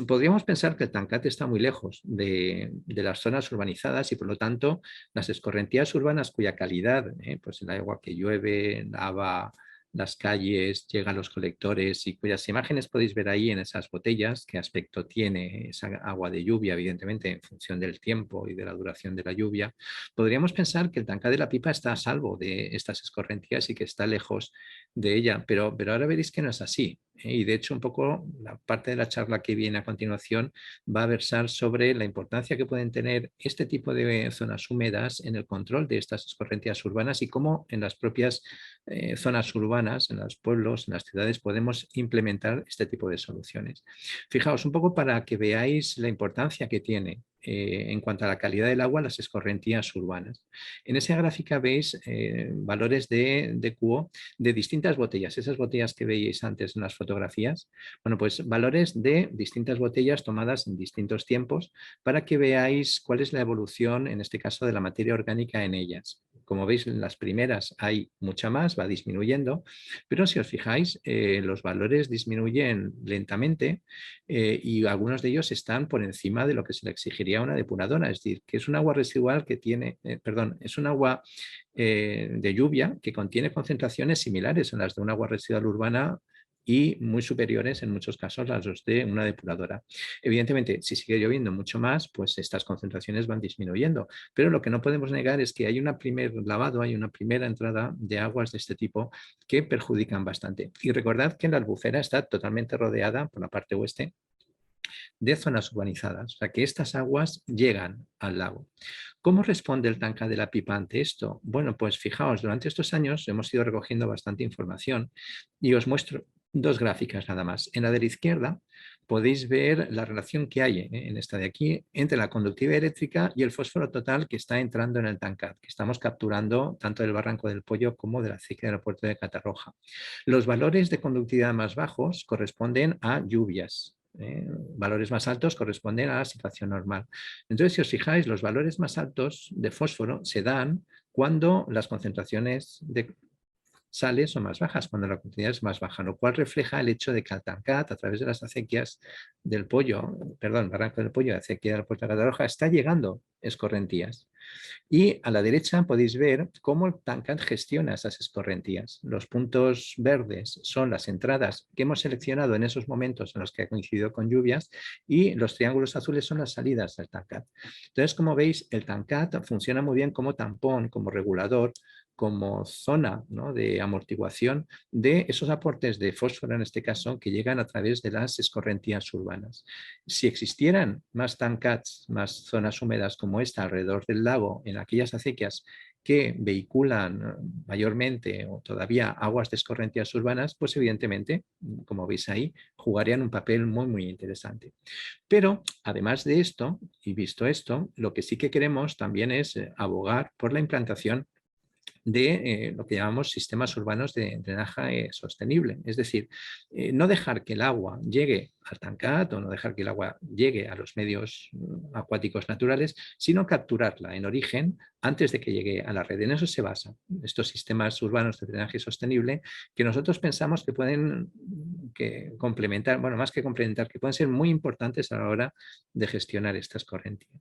Podríamos pensar que el Tancat está muy lejos de las zonas urbanizadas y, por lo tanto, las escorrentías urbanas cuya calidad, pues el agua que llueve, lava las calles, llega a los colectores y cuyas imágenes podéis ver ahí en esas botellas, qué aspecto tiene esa agua de lluvia, evidentemente, en función del tiempo y de la duración de la lluvia. Podríamos pensar que el Tancat de la Pipa está a salvo de estas escorrentías y que está lejos de ella, pero ahora veréis que no es así. Y de hecho, un poco la parte de la charla que viene a continuación va a versar sobre la importancia que pueden tener este tipo de zonas húmedas en el control de estas escorrentías urbanas y cómo en las propias zonas urbanas, en los pueblos, en las ciudades, podemos implementar este tipo de soluciones. Fijaos, un poco para que veáis la importancia que tiene en cuanto a la calidad del agua las escorrentías urbanas. En esa gráfica veis valores de QO de distintas botellas, esas botellas que veíais antes en las fotografías, bueno, pues valores de distintas botellas tomadas en distintos tiempos para que veáis cuál es la evolución, en este caso, de la materia orgánica en ellas. Como veis, en las primeras hay mucha más, va disminuyendo, pero si os fijáis, los valores disminuyen lentamente y algunos de ellos están por encima de lo que se le exigiría a una depuradora, es decir, que es un agua residual que tiene, es un agua de lluvia que contiene concentraciones similares a las de un agua residual urbana y muy superiores en muchos casos a los de una depuradora. Evidentemente, si sigue lloviendo mucho más, pues estas concentraciones van disminuyendo, pero lo que no podemos negar es que hay un primer lavado, hay una primera entrada de aguas de este tipo que perjudican bastante. Y recordad que la Albufera está totalmente rodeada por la parte oeste de zonas urbanizadas, o sea que estas aguas llegan al lago. ¿Cómo responde el Tancat de la Pipa ante esto? Bueno, pues fijaos, durante estos años hemos ido recogiendo bastante información y os muestro dos gráficas nada más. En la de la izquierda podéis ver la relación que hay en esta de aquí entre la conductividad eléctrica y el fósforo total que está entrando en el Tancat, que estamos capturando tanto del Barranco del Pollo como de la acequia del puerto de Catarroja. Los valores de conductividad más bajos corresponden a lluvias. Valores más altos corresponden a la situación normal. Entonces, si os fijáis, los valores más altos de fósforo se dan cuando las concentraciones de sales son más bajas, cuando la conductividad es más baja, lo cual refleja el hecho de que el Tancat, a través de las acequias del Pollo, perdón, Barranco del Pollo, acequia del puerto de Catarroja, está llegando escorrentías. Y a la derecha podéis ver cómo el Tancat gestiona esas escorrentías. Los puntos verdes son las entradas que hemos seleccionado en esos momentos en los que ha coincidido con lluvias y los triángulos azules son las salidas del Tancat. Entonces, como veis, el Tancat funciona muy bien como tampón, como regulador, como zona, ¿no?, de amortiguación de esos aportes de fósforo, en este caso, que llegan a través de las escorrentías urbanas. Si existieran más Tancats, más zonas húmedas como esta alrededor del lago, en aquellas acequias que vehiculan mayormente o todavía aguas de escorrentías urbanas, pues evidentemente, como veis ahí, jugarían un papel muy, muy interesante. Pero además de esto, y visto esto, lo que sí que queremos también es abogar por la implantación de lo que llamamos sistemas urbanos de drenaje sostenible. Es decir, no dejar que el agua llegue al Tancat o no dejar que el agua llegue a los medios acuáticos naturales, sino capturarla en origen antes de que llegue a la red. En eso se basan estos sistemas urbanos de drenaje sostenible que nosotros pensamos que pueden complementar, bueno, más que complementar, que pueden ser muy importantes a la hora de gestionar estas correntías.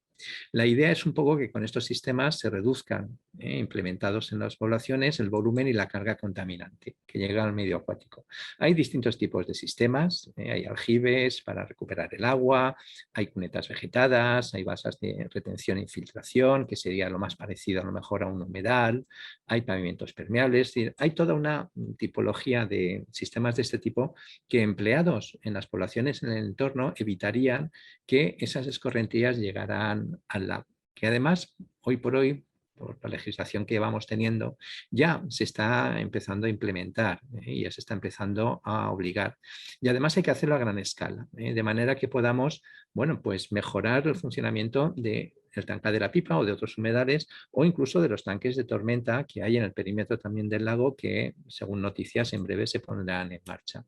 La idea es un poco que con estos sistemas se reduzcan, implementados en las poblaciones, el volumen y la carga contaminante que llega al medio acuático. Hay distintos tipos de sistemas, hay aljibes para recuperar el agua, hay cunetas vegetadas, hay basas de retención e infiltración, que sería lo más parecido a lo mejor a un humedal, hay pavimentos permeables, es decir, hay toda una tipología de sistemas de este tipo que empleados en las poblaciones en el entorno evitarían que esas escorrentías llegaran al lago, que además hoy por hoy por la legislación que vamos teniendo, ya se está empezando a implementar y ya se está empezando a obligar. Y además hay que hacerlo a gran escala, de manera que podamos, bueno, pues mejorar el funcionamiento del tanque de la Pipa o de otros humedales o incluso de los tanques de tormenta que hay en el perímetro también del lago que, según noticias, en breve se pondrán en marcha.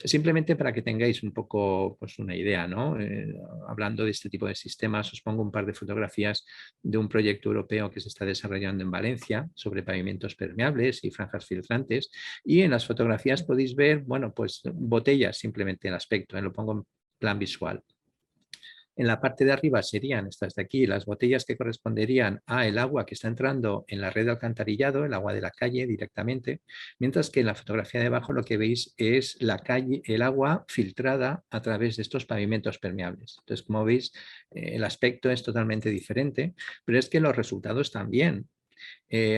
Simplemente para que tengáis un poco pues, una idea, ¿no? Hablando de este tipo de sistemas, os pongo un par de fotografías de un proyecto europeo que se está desarrollando en Valencia sobre pavimentos permeables y franjas filtrantes, y en las fotografías podéis ver, bueno, pues botellas, simplemente el aspecto, lo pongo en plan visual. En la parte de arriba serían estas de aquí, las botellas que corresponderían a el agua que está entrando en la red de alcantarillado, el agua de la calle directamente, mientras que en la fotografía de abajo lo que veis es la calle, el agua filtrada a través de estos pavimentos permeables. Entonces, como veis, el aspecto es totalmente diferente, pero es que los resultados también.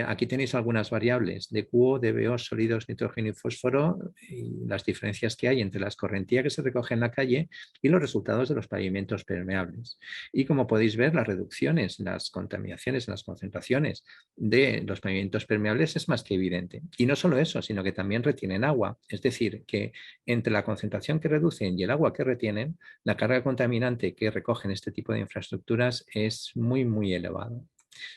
Aquí tenéis algunas variables de QO, DBO, sólidos, nitrógeno y fósforo y las diferencias que hay entre la escorrentía que se recoge en la calle y los resultados de los pavimentos permeables. Y como podéis ver, las reducciones, las contaminaciones, las concentraciones de los pavimentos permeables es más que evidente. Y no solo eso, sino que también retienen agua. Es decir, que entre la concentración que reducen y el agua que retienen, la carga contaminante que recogen este tipo de infraestructuras es muy, muy elevada.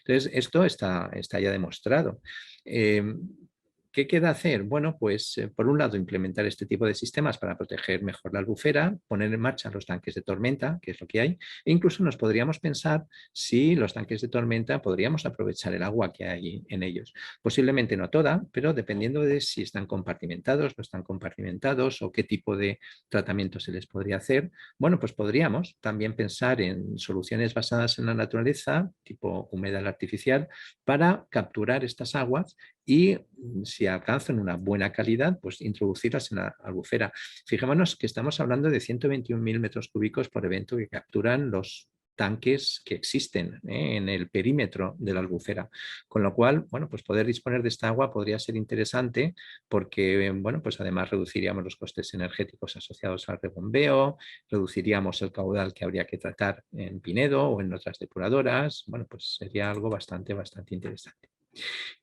Entonces, esto está ya demostrado. ¿Qué queda hacer? Bueno, pues por un lado implementar este tipo de sistemas para proteger mejor la albufera, poner en marcha los tanques de tormenta, que es lo que hay, e incluso nos podríamos pensar si los tanques de tormenta podríamos aprovechar el agua que hay en ellos. Posiblemente no toda, pero dependiendo de si están compartimentados, no están compartimentados o qué tipo de tratamiento se les podría hacer, bueno, pues podríamos también pensar en soluciones basadas en la naturaleza, tipo humedal artificial, para capturar estas aguas y si alcanzan una buena calidad, pues introducirlas en la albufera. Fijémonos que estamos hablando de 121.000 metros cúbicos por evento que capturan los tanques que existen en el perímetro de la albufera. Con lo cual, bueno, pues poder disponer de esta agua podría ser interesante porque, bueno, pues además reduciríamos los costes energéticos asociados al rebombeo, reduciríamos el caudal que habría que tratar en Pinedo o en otras depuradoras. Bueno, pues sería algo bastante interesante.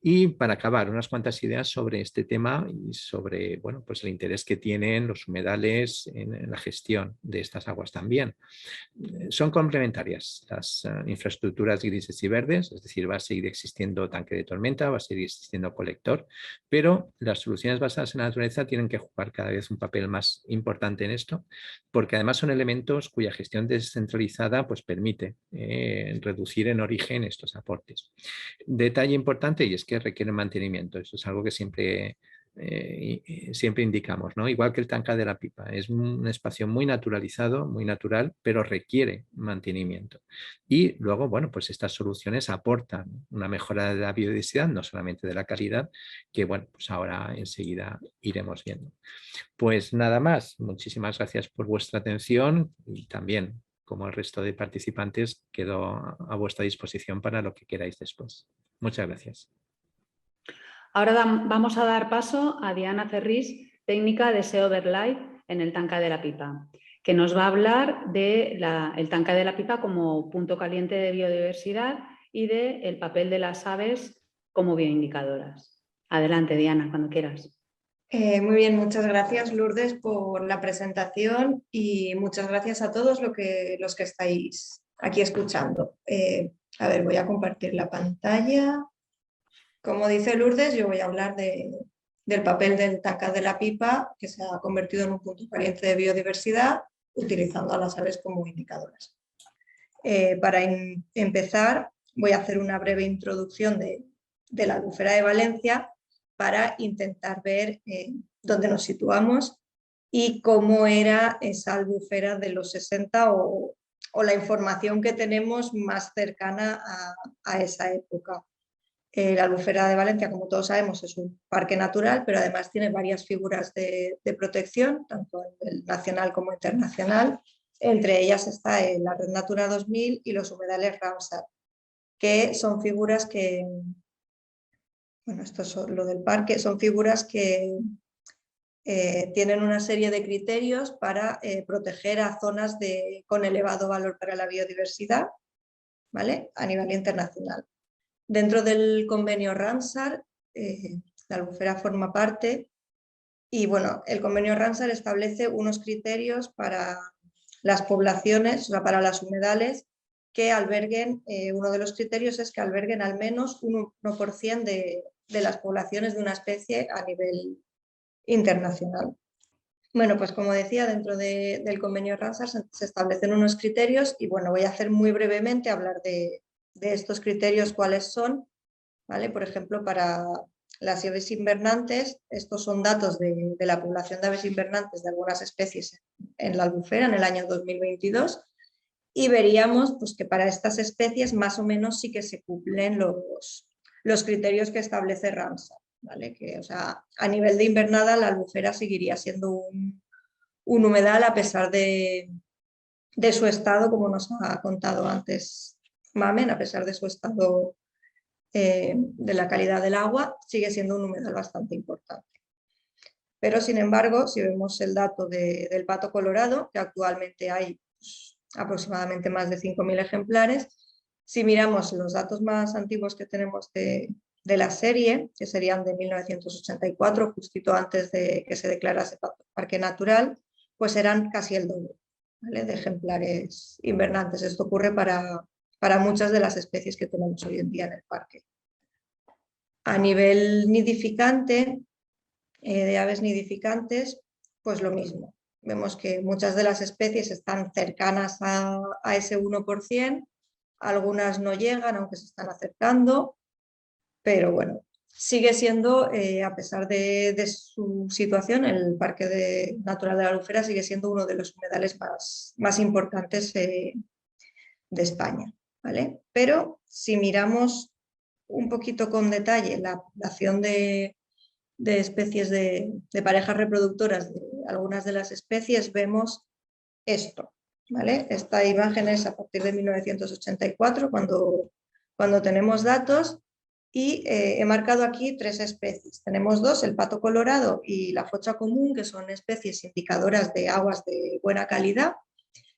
Y para acabar, unas cuantas ideas sobre este tema y sobre bueno, pues el interés que tienen los humedales en la gestión de estas aguas también. Son complementarias las infraestructuras grises y verdes, es decir, va a seguir existiendo tanque de tormenta, va a seguir existiendo colector, pero las soluciones basadas en la naturaleza tienen que jugar cada vez un papel más importante en esto, porque además son elementos cuya gestión descentralizada pues, permite reducir en origen estos aportes. Detalle importante y es que requieren mantenimiento, eso es algo que siempre indicamos, ¿no? Igual que el tanque de la Pipa, es un espacio muy naturalizado, muy natural, pero requiere mantenimiento. Y luego, bueno, pues estas soluciones aportan una mejora de la biodiversidad, no solamente de la calidad, que bueno, pues ahora enseguida iremos viendo. Pues nada más, muchísimas gracias por vuestra atención y también, como el resto de participantes, quedo a vuestra disposición para lo que queráis después. Muchas gracias. Ahora vamos a dar paso a Diana Cerrís, técnica de SEO Overlay en el tanque de la Pipa, que nos va a hablar del tanque de la Pipa como punto caliente de biodiversidad y del papel de las aves como bioindicadoras. Adelante, Diana, cuando quieras. Muy bien, muchas gracias, Lourdes, por la presentación y muchas gracias a todos los que estáis aquí escuchando. A ver, voy a compartir la pantalla. Como dice Lourdes, yo voy a hablar del papel del tanque de la Pipa, que se ha convertido en un punto caliente de biodiversidad, utilizando a las aves como indicadoras. Para empezar, voy a hacer una breve introducción de la albufera de Valencia para intentar ver dónde nos situamos y cómo era esa albufera de los 60 o la información que tenemos más cercana a esa época. La albufera de Valencia, como todos sabemos, es un parque natural, pero además tiene varias figuras de protección, tanto a nivel nacional como internacional. Entre ellas está la Red Natura 2000 y los humedales Ramsar, que son figuras que, bueno, esto es lo del parque, son figuras que tienen una serie de criterios para proteger a zonas con elevado valor para la biodiversidad, ¿vale? A nivel internacional. Dentro del convenio Ramsar, la albufera forma parte y bueno, el convenio Ramsar establece unos criterios para las poblaciones, o sea, para las humedales que alberguen, uno de los criterios es que alberguen al menos un 1% de las poblaciones de una especie a nivel internacional. Bueno, pues como decía, dentro del convenio Ramsar se establecen unos criterios y bueno, voy a hacer muy brevemente hablar de estos criterios, cuáles son, ¿vale? Por ejemplo, para las aves invernantes, estos son datos de la población de aves invernantes de algunas especies en la albufera en el año 2022 y veríamos pues, que para estas especies más o menos sí que se cumplen los criterios que establece Ramsar, ¿vale? Que, o sea, a nivel de invernada la albufera seguiría siendo un humedal a pesar de su estado, como nos ha contado antes Mamen, a pesar de su estado de la calidad del agua, sigue siendo un humedal bastante importante. Pero, sin embargo, si vemos el dato del pato colorado, que actualmente hay pues, aproximadamente más de 5.000 ejemplares, si miramos los datos más antiguos que tenemos de la serie, que serían de 1984, justito antes de que se declarase parque natural, pues eran casi el doble, ¿vale? De ejemplares invernantes. Esto ocurre para muchas de las especies que tenemos hoy en día en el parque. A nivel nidificante, de aves nidificantes, pues lo mismo. Vemos que muchas de las especies están cercanas a ese 1%, algunas no llegan, aunque se están acercando, pero bueno, sigue siendo, a pesar de su situación, el Parque Natural de la Albufera sigue siendo uno de los humedales más importantes de España, ¿vale? Pero si miramos un poquito con detalle la población de especies de parejas reproductoras de algunas de las especies, vemos esto, ¿vale? Esta imagen es a partir de 1984, cuando tenemos datos, y he marcado aquí 3 especies. Tenemos 2, el pato colorado y la focha común, que son especies indicadoras de aguas de buena calidad,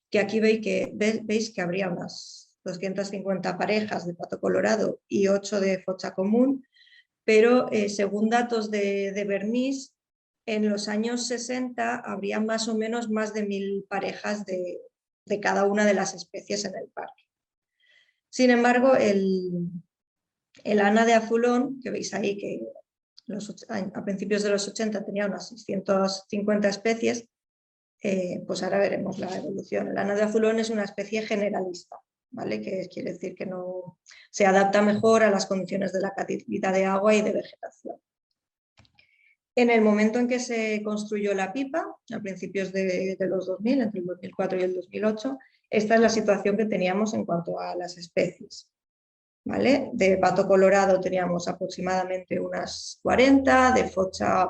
que aquí veis que habría unas 250 parejas de pato colorado y 8 de focha común, pero según datos de Bernice, en los años 60 habría más o menos más de 1.000 parejas de cada una de las especies en el parque. Sin embargo, el ana de azulón, que veis ahí que a principios de los 80 tenía unas 650 especies, pues ahora veremos la evolución. El ana de azulón es una especie generalista, ¿vale? Que quiere decir que no se adapta mejor a las condiciones de la calidad de agua y de vegetación. En el momento en que se construyó la pipa, a principios de los 2000, entre el 2004 y el 2008, esta es la situación que teníamos en cuanto a las especies, ¿vale? De pato colorado teníamos aproximadamente unas 40, de focha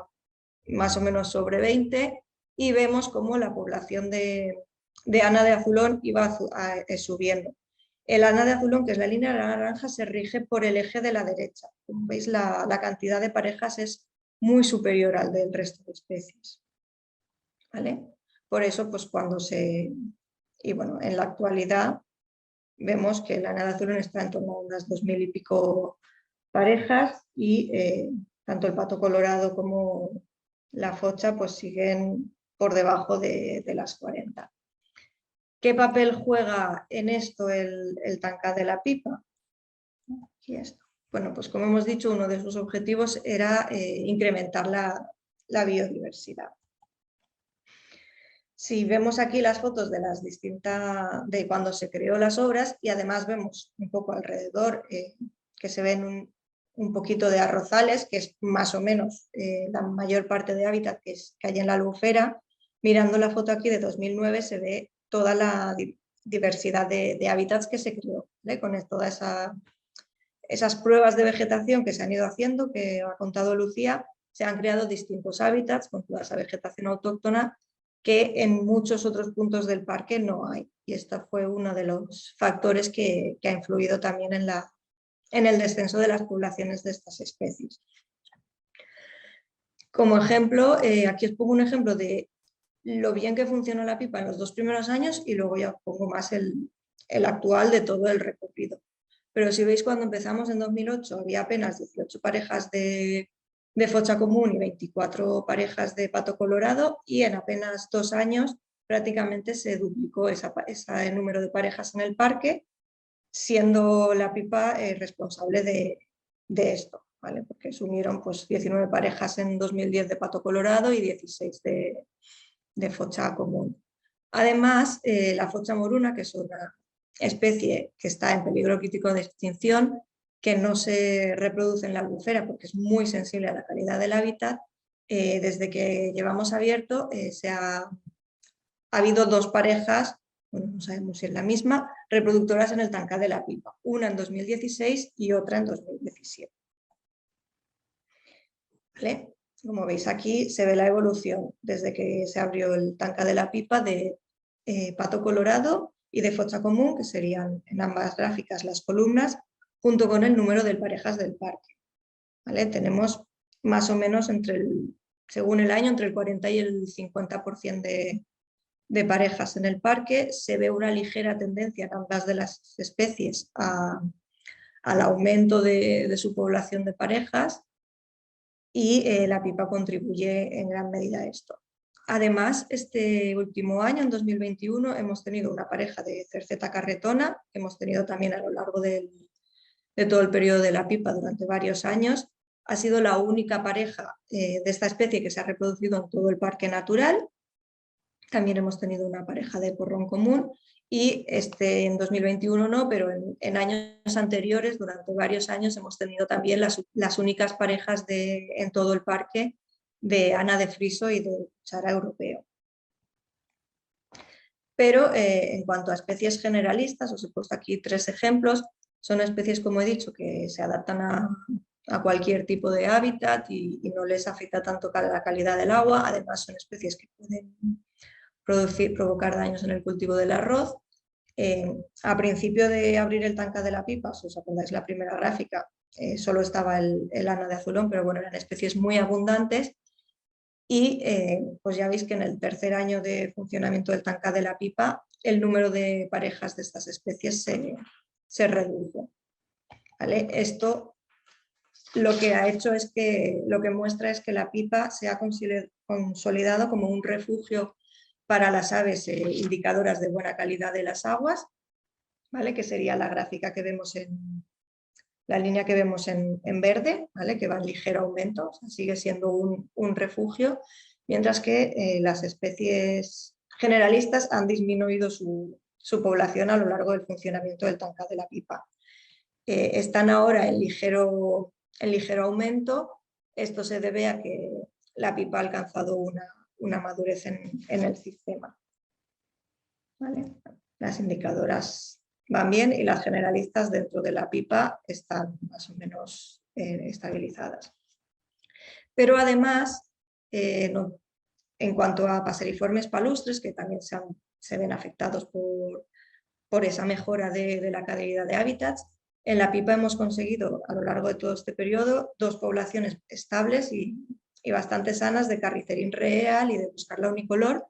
más o menos sobre 20, y vemos cómo la población de ana de azulón iba subiendo. El ana de azulón, que es la línea naranja, se rige por el eje de la derecha. Como veis, la cantidad de parejas es muy superior al del resto de especies, ¿vale? Por eso, pues y bueno, en la actualidad vemos que el ana de azulón está en torno a unas 2.000 y pico parejas y tanto el pato colorado como la focha pues siguen por debajo de las 40. ¿Qué papel juega en esto el tanca de la pipa? Aquí esto. Bueno, pues como hemos dicho, uno de sus objetivos era incrementar la biodiversidad. Si vemos aquí las fotos de de cuando se creó las obras, y además vemos un poco alrededor que se ven un poquito de arrozales, que es más o menos la mayor parte de hábitat que hay en la albufera. Mirando la foto aquí de 2009 se ve toda la diversidad de hábitats que se creó, ¿vale? Con todas esas pruebas de vegetación que se han ido haciendo, que ha contado Lucía, se han creado distintos hábitats con toda esa vegetación autóctona que en muchos otros puntos del parque no hay. Y este fue uno de los factores que ha influido también en el descenso de las poblaciones de estas especies. Como ejemplo, aquí os pongo un ejemplo de lo bien que funcionó la pipa en los 2 primeros años y luego ya os pongo más el actual de todo el recorrido. pero si veis cuando empezamos en 2008 había apenas 18 parejas de focha común y 24 parejas de pato colorado, y en apenas 2 años prácticamente se duplicó ese número de parejas en el parque, siendo la pipa responsable de esto, ¿vale? Porque se unieron pues, 19 parejas en 2010 de pato colorado y 16 de focha común. Además, la focha moruna, que es una especie que está en peligro crítico de extinción, que no se reproduce en la albufera porque es muy sensible a la calidad del hábitat, desde que llevamos abierto ha habido 2 parejas, bueno, no sabemos si es la misma, reproductoras en el Tancat de la Pipa, una en 2016 y otra en 2017. ¿Vale? Como veis aquí se ve la evolución desde que se abrió el Tancat de la Pipa de pato colorado y de focha común, que serían en ambas gráficas las columnas, junto con el número de parejas del parque. ¿Vale? Tenemos más o menos según el año, entre el 40 y el 50% de parejas en el parque. Se ve una ligera tendencia en ambas de las especies al aumento de su población de parejas, y la pipa contribuye en gran medida a esto. Además, este último año, en 2021, hemos tenido una pareja de cerceta carretona, que hemos tenido también a lo largo de todo el periodo de la pipa durante varios años. Ha sido la única pareja de esta especie que se ha reproducido en todo el parque natural. También hemos tenido una pareja de porrón común, y en 2021 no, pero en años anteriores, durante varios años, hemos tenido también las únicas parejas en todo el parque de Ana de Friso y de Chara europeo. Pero en cuanto a especies generalistas, os he puesto aquí 3 ejemplos. Son especies, como he dicho, que se adaptan a cualquier tipo de hábitat y no les afecta tanto la calidad del agua. Además, son especies que pueden provocar daños en el cultivo del arroz. A principio de abrir el Tancat de la Pipa, si os acordáis la primera gráfica, solo estaba el Ana de azulón, pero bueno, eran especies muy abundantes, y pues ya veis que en el tercer año de funcionamiento del Tancat de la Pipa el número de parejas de estas especies se redujo. ¿Vale? Esto lo que ha hecho es que, lo que muestra es que la pipa se ha consolidado como un refugio para las aves indicadoras de buena calidad de las aguas, ¿vale? Que sería la gráfica que vemos la línea que vemos en verde, ¿vale? Que va en ligero aumento, o sea, sigue siendo un refugio, mientras que las especies generalistas han disminuido su población a lo largo del funcionamiento del Tancat de la Pipa. Están ahora en ligero aumento. Esto se debe a que la pipa ha alcanzado una madurez en el sistema. ¿Vale? Las indicadoras van bien y las generalistas dentro de la pipa están más o menos estabilizadas. Pero además, en cuanto a paseriformes palustres, que también se ven afectados por esa mejora de la calidad de hábitats, en la pipa hemos conseguido a lo largo de todo este periodo 2 poblaciones estables y bastante sanas de Carricerín real y de Buscarla unicolor,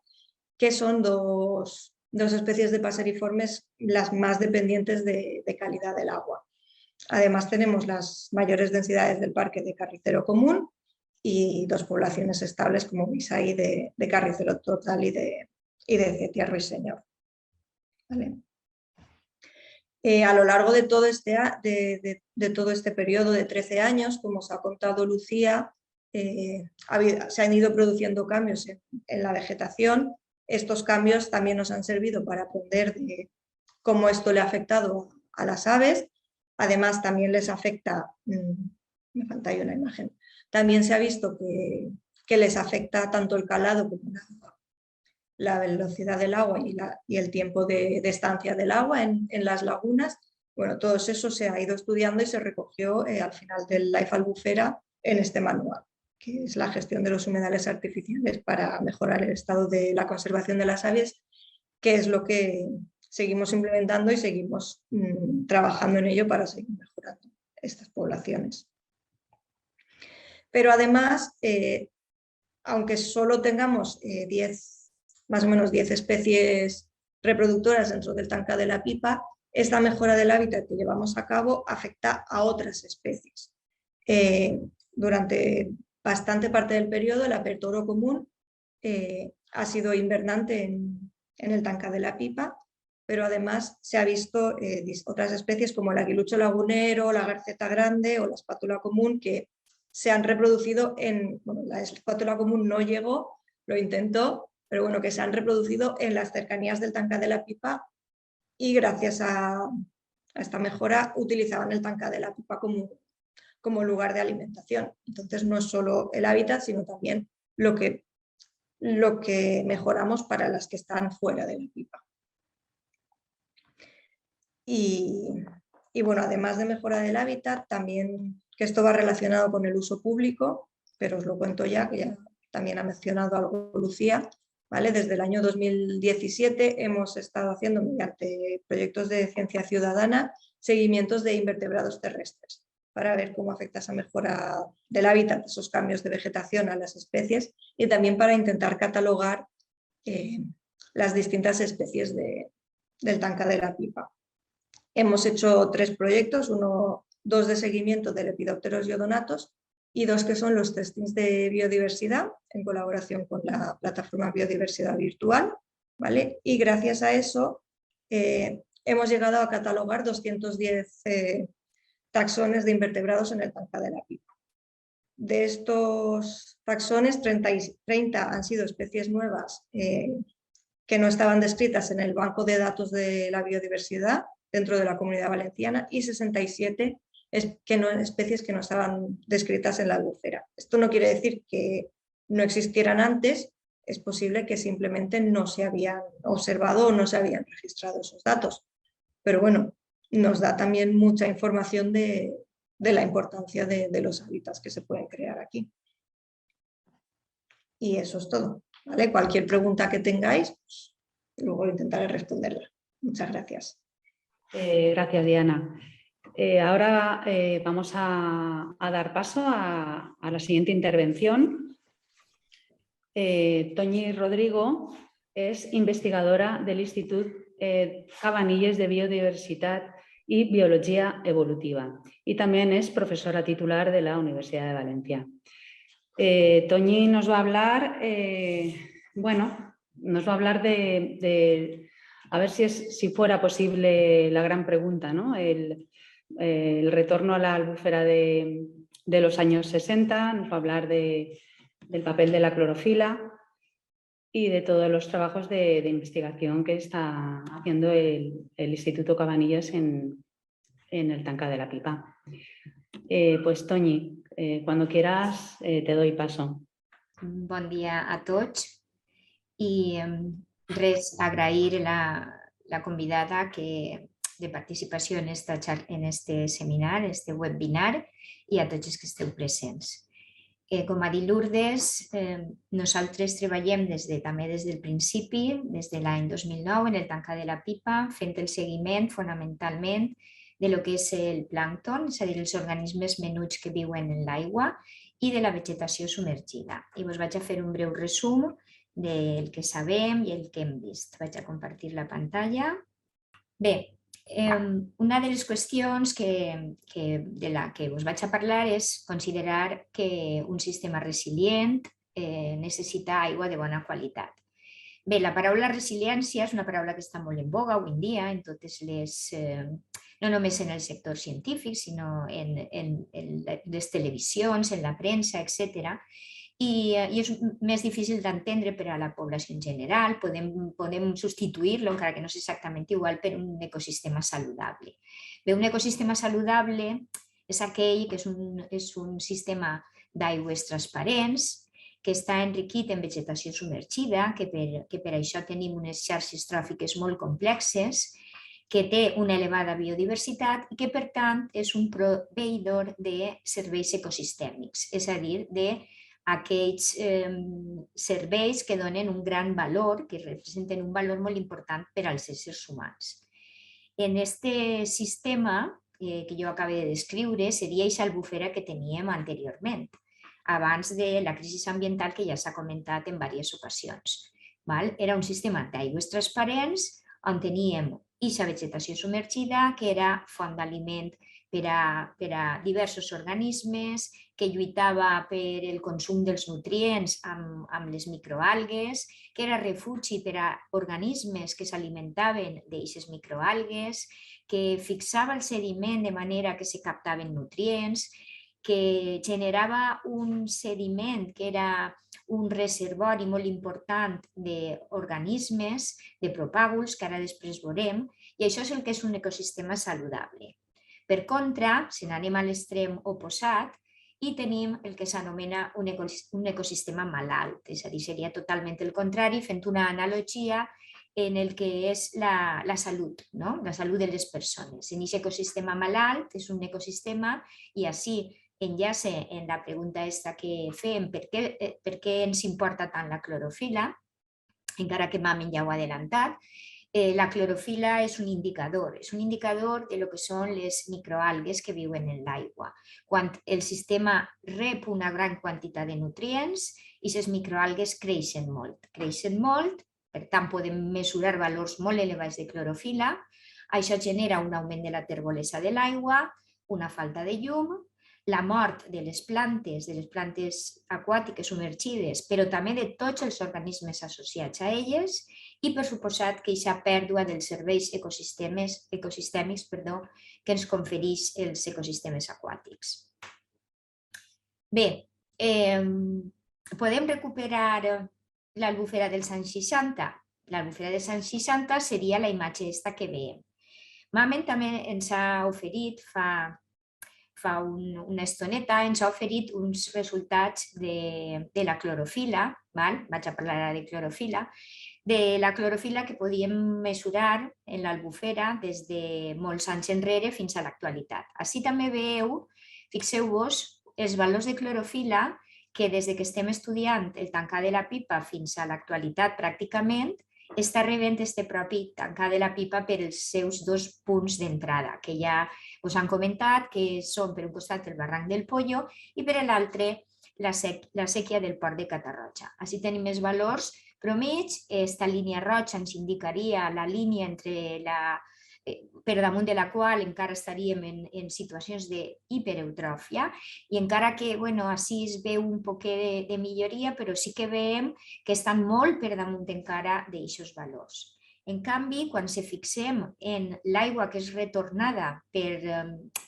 que son dos especies de paseriformes las más dependientes de calidad del agua. Además tenemos las mayores densidades del parque de carricero común y 2 poblaciones estables, como veis ahí, de carricero total y de Cetia ruiseñor. ¿Vale? A lo largo de todo este periodo de 13 años, como os ha contado Lucía, se han ido produciendo cambios en la vegetación. Estos cambios también nos han servido para aprender de cómo esto le ha afectado a las aves. Además, también les afecta, me falta ahí una imagen, también se ha visto que les afecta tanto el calado como la velocidad del agua y el tiempo de estancia del agua en las lagunas. Bueno, todo eso se ha ido estudiando y se recogió al final del Life Albufera en este manual, que es la gestión de los humedales artificiales para mejorar el estado de la conservación de las aves, que es lo que seguimos implementando y seguimos trabajando en ello para seguir mejorando estas poblaciones. Pero además, aunque solo tengamos más o menos 10 especies reproductoras dentro del Tancat de la Pipa, esta mejora del hábitat que llevamos a cabo afecta a otras especies. Durante bastante parte del periodo, el apertoro común ha sido invernante en el Tanca de la Pipa, pero además se ha visto otras especies como el aguilucho lagunero, la garceta grande o la espátula común que se han reproducido la espátula común no llegó, lo intentó, pero bueno, que se han reproducido en las cercanías del Tanca de la Pipa y gracias a esta mejora utilizaban el Tanca de la Pipa como lugar de alimentación. Entonces no es solo el hábitat, sino también lo que mejoramos para las que están fuera de la pipa. Y bueno, además de mejora del hábitat, también que esto va relacionado con el uso público, pero os lo cuento ya, que ya también ha mencionado algo Lucía, ¿vale? Desde el año 2017 hemos estado haciendo, mediante proyectos de ciencia ciudadana, seguimientos de invertebrados terrestres para ver cómo afecta esa mejora del hábitat, esos cambios de vegetación a las especies y también para intentar catalogar las distintas especies del Tanca de la Pipa. Hemos hecho 3 proyectos, 2 de seguimiento de Lepidopteros iodonatos y 2 que son los testings de biodiversidad en colaboración con la plataforma Biodiversidad Virtual, ¿vale? Y gracias a eso hemos llegado a catalogar 210 taxones de invertebrados en el Tanca de la Pipa. De estos taxones, 30 han sido especies nuevas que no estaban descritas en el banco de datos de la biodiversidad dentro de la Comunidad Valenciana y 67 especies que no estaban descritas en la albufera. Esto no quiere decir que no existieran antes, es posible que simplemente no se habían observado o no se habían registrado esos datos. Pero bueno, nos da también mucha información de la importancia de los hábitats que se pueden crear aquí. Y eso es todo, ¿vale? Cualquier pregunta que tengáis, pues, luego intentaré responderla. Muchas gracias. Gracias, Diana. Ahora vamos a dar paso a la siguiente intervención. Toñi Rodrigo es investigadora del Institut Cabanilles de Biodiversidad y Biología Evolutiva y también es profesora titular de la Universidad de Valencia. Toñi nos va a hablar, de a ver si fuera posible la gran pregunta, ¿no? El retorno a la albúfera de los años 60, nos va a hablar del papel de la clorofila y de todos los trabajos de investigación que está haciendo el Instituto Cabanilles en el Tanca de la Pipa. Pues Toñi, cuando quieras te doy paso. Bon dia a tots i res, agrair la convidada de participació en este seminar, este webinar i a tots els que esteu presents. Com ha dit Lourdes, nosaltres treballem també des del principi, des de l'any 2009 en el Tanca de la Pipa, fent el seguiment fonamentalment de lo que és el plàncton, és a dir, els organismes menuts que viuen en l'aigua i de la vegetació submergida. I us vaig a fer un breu resum del que sabem i el que hem vist. Vaig a compartir la pantalla. Bé, una de les qüestions de la que us vaig a parlar és considerar que un sistema resilient necessita aigua de bona qualitat. Bé, la paraula resiliència és una paraula que està molt en boga avui en dia, en totes no només en el sector científic, sinó en les televisions, en la premsa, etc. I és més difícil d'entendre per a la població en general. Podem substituir-lo, encara que no és exactament igual, per un ecosistema saludable. Bé, un ecosistema saludable és aquell que és un sistema d'aigües transparents, que està enriquit en vegetació submergida, que per això tenim unes xarxes tròfiques molt complexes, que té una elevada biodiversitat i que, per tant, és un proveïdor de serveis ecosistèmics, és a dir, d'aquells serveis que donen un gran valor, que representen un valor molt important per als éssers humans. En aquest sistema que jo acabo de descriure seria aquesta albufera que teníem anteriorment, abans de la crisi ambiental que ja s'ha comentat en diverses ocasions. Era un sistema d'aigües transparents on teníem i la vegetació submergida, que era font d'aliment per a diversos organismes, que lluitava per el consum dels nutrients amb les microalgues, que era refugi per a organismes que s'alimentaven d'aquestes microalgues, que fixava el sediment de manera que se captaven nutrients, que generava un sediment que era un reservori molt important d'organismes, de propàguls, que ara després veurem, i això és el que és un ecosistema saludable. Per contra, si anem a l'extrem oposat, i tenim el que s'anomena un ecosistema malalt, és a dir, seria totalment el contrari, fent una analogia en el que és la salut, no? La salut de les persones. En aquest ecosistema malalt és un ecosistema, i així enllace en la pregunta esta que fem, per què ens importa tant la clorofila, encara que Mamen ja ho ha adelantat. La clorofila és un indicador de lo que són les microalgues que viuen en l'aigua. Quan el sistema rep una gran quantitat de nutrients, aquestes microalgues creixen molt, per tant podem mesurar valors molt elevats de clorofila. Això genera un augment de la terbolesa de l'aigua, una falta de llum, la mort de les plantes aquàtiques submergides, però també de tots els organismes associats a elles, i per suposat que aquesta pèrdua dels serveis ecosistèmics que ens confereix els ecosistemes aquàtics. Bé, podem recuperar l'albufera dels anys 60? L'albufera dels anys 60 seria la imatge aquesta que veiem. Mamen també ens ha oferit fa una estoneta, ens ha oferit uns resultats de la clorofila, vaig a parlar ara de clorofila, que podíem mesurar en l'albufera des de molts anys enrere fins a l'actualitat. Així també veieu, fixeu-vos, els valors de clorofila que des que estem estudiant el tancà de la pipa fins a l'actualitat pràcticament està rebent este propi tancà de la pipa per els seus dos punts d'entrada, que ja us han comentat, que són per un costat el barranc del Pollo i per l'altre la sèquia del port de Catarroja. Així tenim els valors promig. Esta línia roja ens indicaria la línia per damunt de la qual encara estaríem en situacions d'hipereutròfia, i encara que així es veu un poquet de milloria, però sí que veiem que estan molt per damunt encara d'aquests valors. En canvi, quan se fixem en l'aigua que és retornada per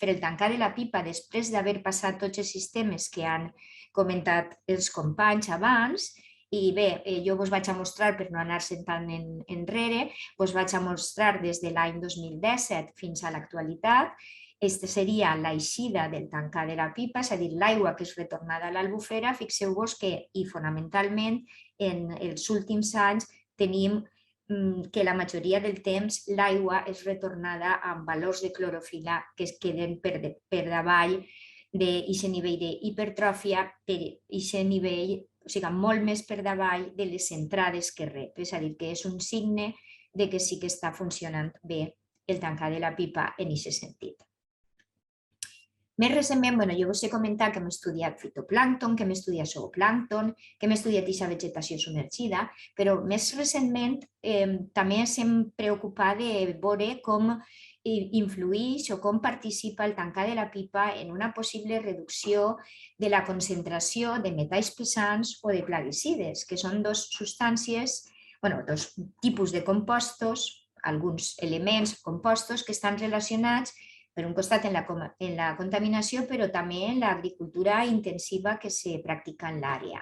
el tancà de la pipa després d'haver passat tots els sistemes que han comentat els companys abans, i bé, jo us vaig a mostrar, per no anar-se'n tant enrere, us vaig a mostrar des de l'any 2017 fins a l'actualitat. Aquesta seria l'eixida del tancà de la pipa, és a dir, l'aigua que és retornada a l'albufera. Fixeu-vos que, i fonamentalment, en els últims anys tenim que la majoria del temps l'aigua és retornada amb valors de clorofila que es queden per davall d'aquest nivell d'hipertròfia, per aquest nivell, o sigui, molt més per davall de les entrades que rep. És a dir, que és un signe de que sí que està funcionant bé el tancà de la pipa en aquest sentit. Més recentment, jo us he comentat que hem estudiat fitoplàncton, que hem estudiat zooplàncton, que hem estudiat aquesta vegetació submergida, però més recentment també ens hem preocupat de veure com influeix o com participa el tancà de la pipa en una possible reducció de la concentració de metalls pesants o de plaguicides, que són dos tipus de compostos, alguns elements compostos que estan relacionats per un costat en la contaminació, però també en l'agricultura intensiva que se practica en l'àrea.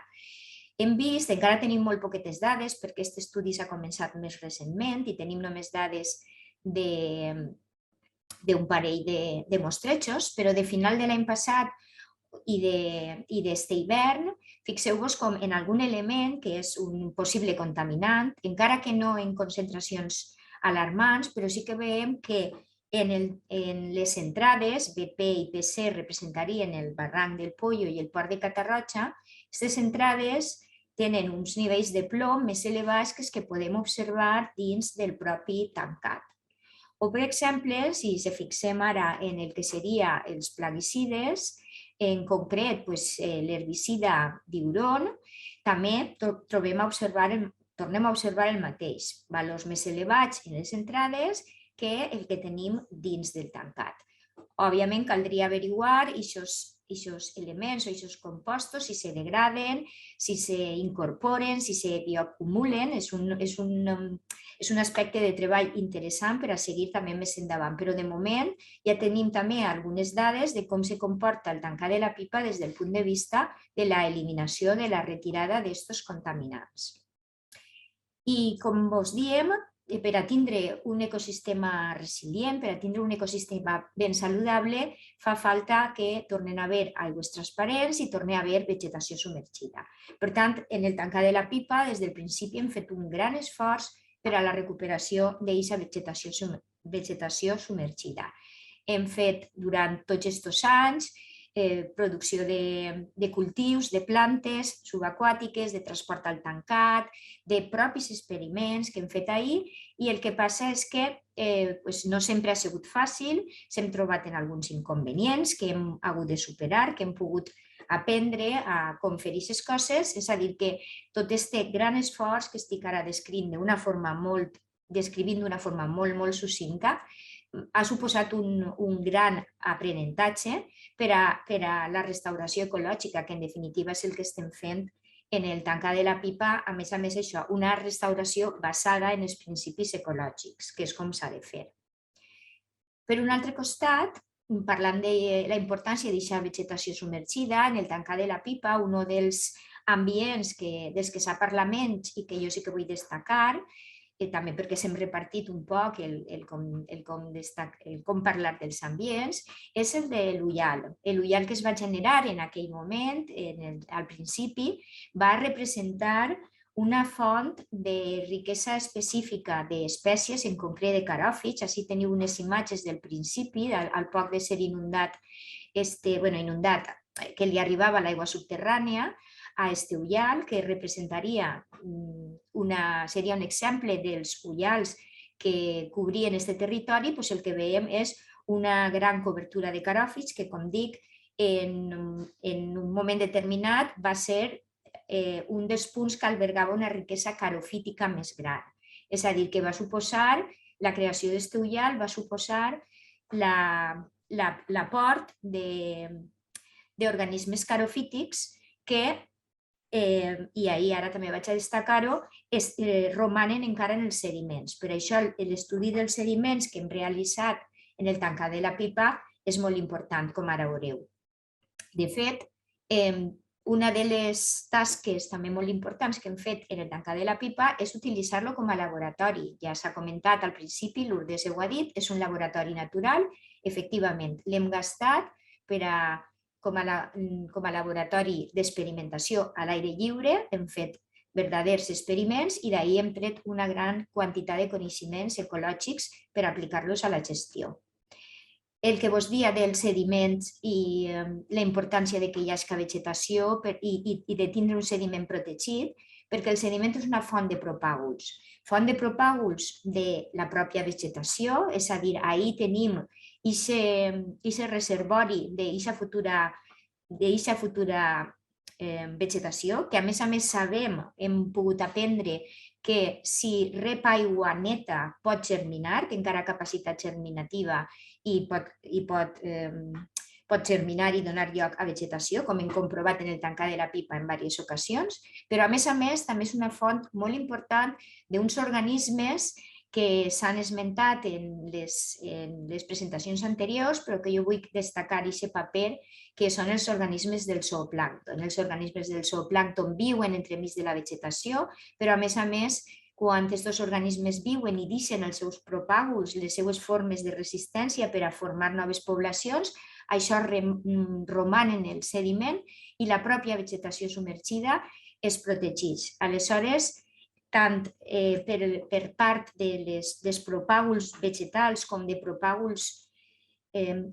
Hem vist, encara tenim molt poquetes dades, perquè aquest estudi s'ha començat més recentment i tenim només dades d'un parell de mostrejos, però de final de l'any passat i d'este hivern, fixeu-vos com en algun element que és un possible contaminant, encara que no en concentracions alarmants, però sí que veiem que en les entrades, BP i PC representarien el barranc del Pollo i el port de Catarroja. Aquestes entrades tenen uns nivells de plom més elevats que els que podem observar dins del propi tancat. O, per exemple, si se fixem ara en el que seria els plaguicides, en concret l'herbicida Diuron, també tornem a observar el mateix, valors més elevats en les entrades que el que tenim dins del tancat. Òbviament caldria averiguar aquests elements o aquests compostos, si se degraden, si se incorporen, si se bioacumulen. És un aspecte de treball interessant per a seguir també més endavant, però de moment ja tenim també algunes dades de com se comporta el tancat de la pipa des del punt de vista de l'eliminació, de la retirada d'aquests contaminants. I com vos diem, per a tindre un ecosistema resilient, per a tindre un ecosistema ben saludable, fa falta que tornen a haver aigües transparents i torni a haver vegetació submergida. Per tant, en el tancat de la pipa, des del principi hem fet un gran esforç per a la recuperació d'aquesta vegetació submergida. Hem fet durant tots aquests anys producció de cultius, de plantes subaquàtiques, de transport al tancat, de propis experiments que hem fet ahir, i el que passa és que no sempre ha sigut fàcil, s'hem trobat en alguns inconvenients que hem hagut de superar, que hem pogut aprendre a com fer aquestes coses, és a dir, que tot aquest gran esforç que estic ara descrivint d'una forma molt succinta, ha suposat un gran aprenentatge per a la restauració ecològica, que en definitiva és el que estem fent en el tancat de la pipa. A més això, una restauració basada en els principis ecològics, que és com s'ha de fer. Per un altre costat, parlant de la importància d'aquesta vegetació submergida, en el tancat de la pipa, un dels ambients dels que s'ha parlat menys i que jo sí que vull destacar, també perquè s'hem repartit un poc com parlar dels ambients, és el de l'UIAL. L'UIAL que es va generar en aquell moment, al principi, va representar una font de riquesa específica d'espècies, en concret de caròfits. Així teniu unes imatges del principi, al poc de ser inundat, que li arribava l'aigua subterrània, a este ullal, que representaria seria un exemple dels ullals que cobrien aquest territori. El que veiem és una gran cobertura de caròfits que, com dic, en un moment determinat va ser un dels punts que albergava una riquesa carofítica més gran. És a dir, que va suposar, la creació d'aquest ullal va suposar l'aport d'organismes carofítics que, i ara també vaig a destacar-ho, romanen encara en els sediments. Per això l'estudi dels sediments que hem realitzat en el tancat de la pipa és molt important, com ara veureu. De fet, una de les tasques també molt importants que hem fet en el tancat de la pipa és utilitzar-lo com a laboratori. Ja s'ha comentat al principi, Lourdes ho ha dit, és un laboratori natural. Efectivament, l'hem gastat com a laboratori d'experimentació a l'aire lliure. Hem fet verdaders experiments i d'ahir hem tret una gran quantitat de coneixements ecològics per aplicar-los a la gestió. El que vos dia dels sediments i la importància que hi hagi vegetació i de tindre un sediment protegit, perquè el sediment és una font de propàguls. Font de propàguls de la pròpia vegetació, és a dir, ahir tenim aquest reservori d'aquesta futura vegetació, que a més sabem, hem pogut aprendre que si rep aigua neta pot germinar, té encara capacitat germinativa i pot germinar i donar lloc a vegetació, com hem comprovat en el tancat de la pipa en diverses ocasions, però a més també és una font molt important d'uns organismes que s'han esmentat en les presentacions anteriors, però que jo vull destacar aquest paper, que són els organismes del zooplàncton. Els organismes del zooplàncton viuen entremig de la vegetació, però a més, quan aquests organismes viuen i deixen els seus propàguls, les seues formes de resistència per a formar noves poblacions, això roman en el sediment i la pròpia vegetació submergida es protegeix. Aleshores, tant per part dels propàguls vegetals com de propàguls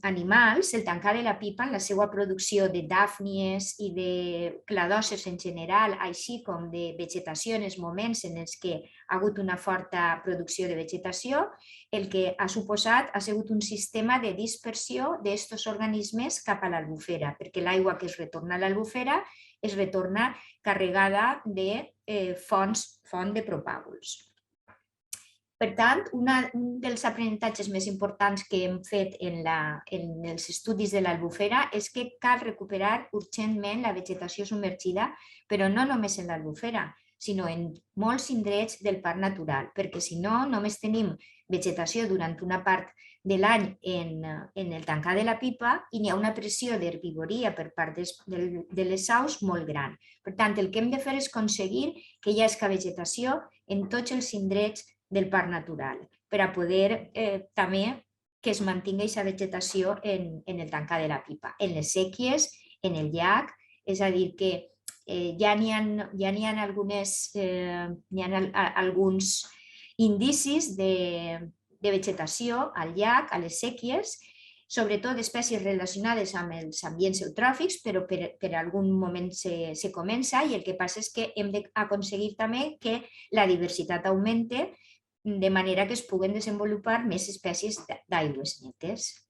animals, el tancat de la pipa, en la seva producció de dàfnies i de cladòcers en general, així com de vegetació en els moments en els que ha hagut una forta producció de vegetació, el que ha suposat ha sigut un sistema de dispersió d'aquests organismes cap a l'albufera, perquè l'aigua que es retorna a l'albufera es retorna carregada de font de propàguls. Per tant, un dels aprenentatges més importants que hem fet en els estudis de l'Albufera és que cal recuperar urgentment la vegetació submergida, però no només en l'Albufera, sinó en molts indrets del parc natural, perquè si no, només tenim vegetació durant una part de l'any en el tancar de la Pipa i n'hi ha una pressió d'herbivoria per part de les aus molt gran. Per tant, el que hem de fer és aconseguir que hi hagi vegetació en tots els indrets del parc natural, per a poder també que es mantingui aquesta vegetació en el tancar de la Pipa, en les séquies, en el llac, és a dir, que ja n'hi ha alguns indicis de vegetació al llac, a les séquies, sobretot d'espècies relacionades amb els ambients eutròfics, però per algun moment se comença i el que passa és que hem d'aconseguir també que la diversitat augmente de manera que es puguen desenvolupar més espècies d'aigües netes.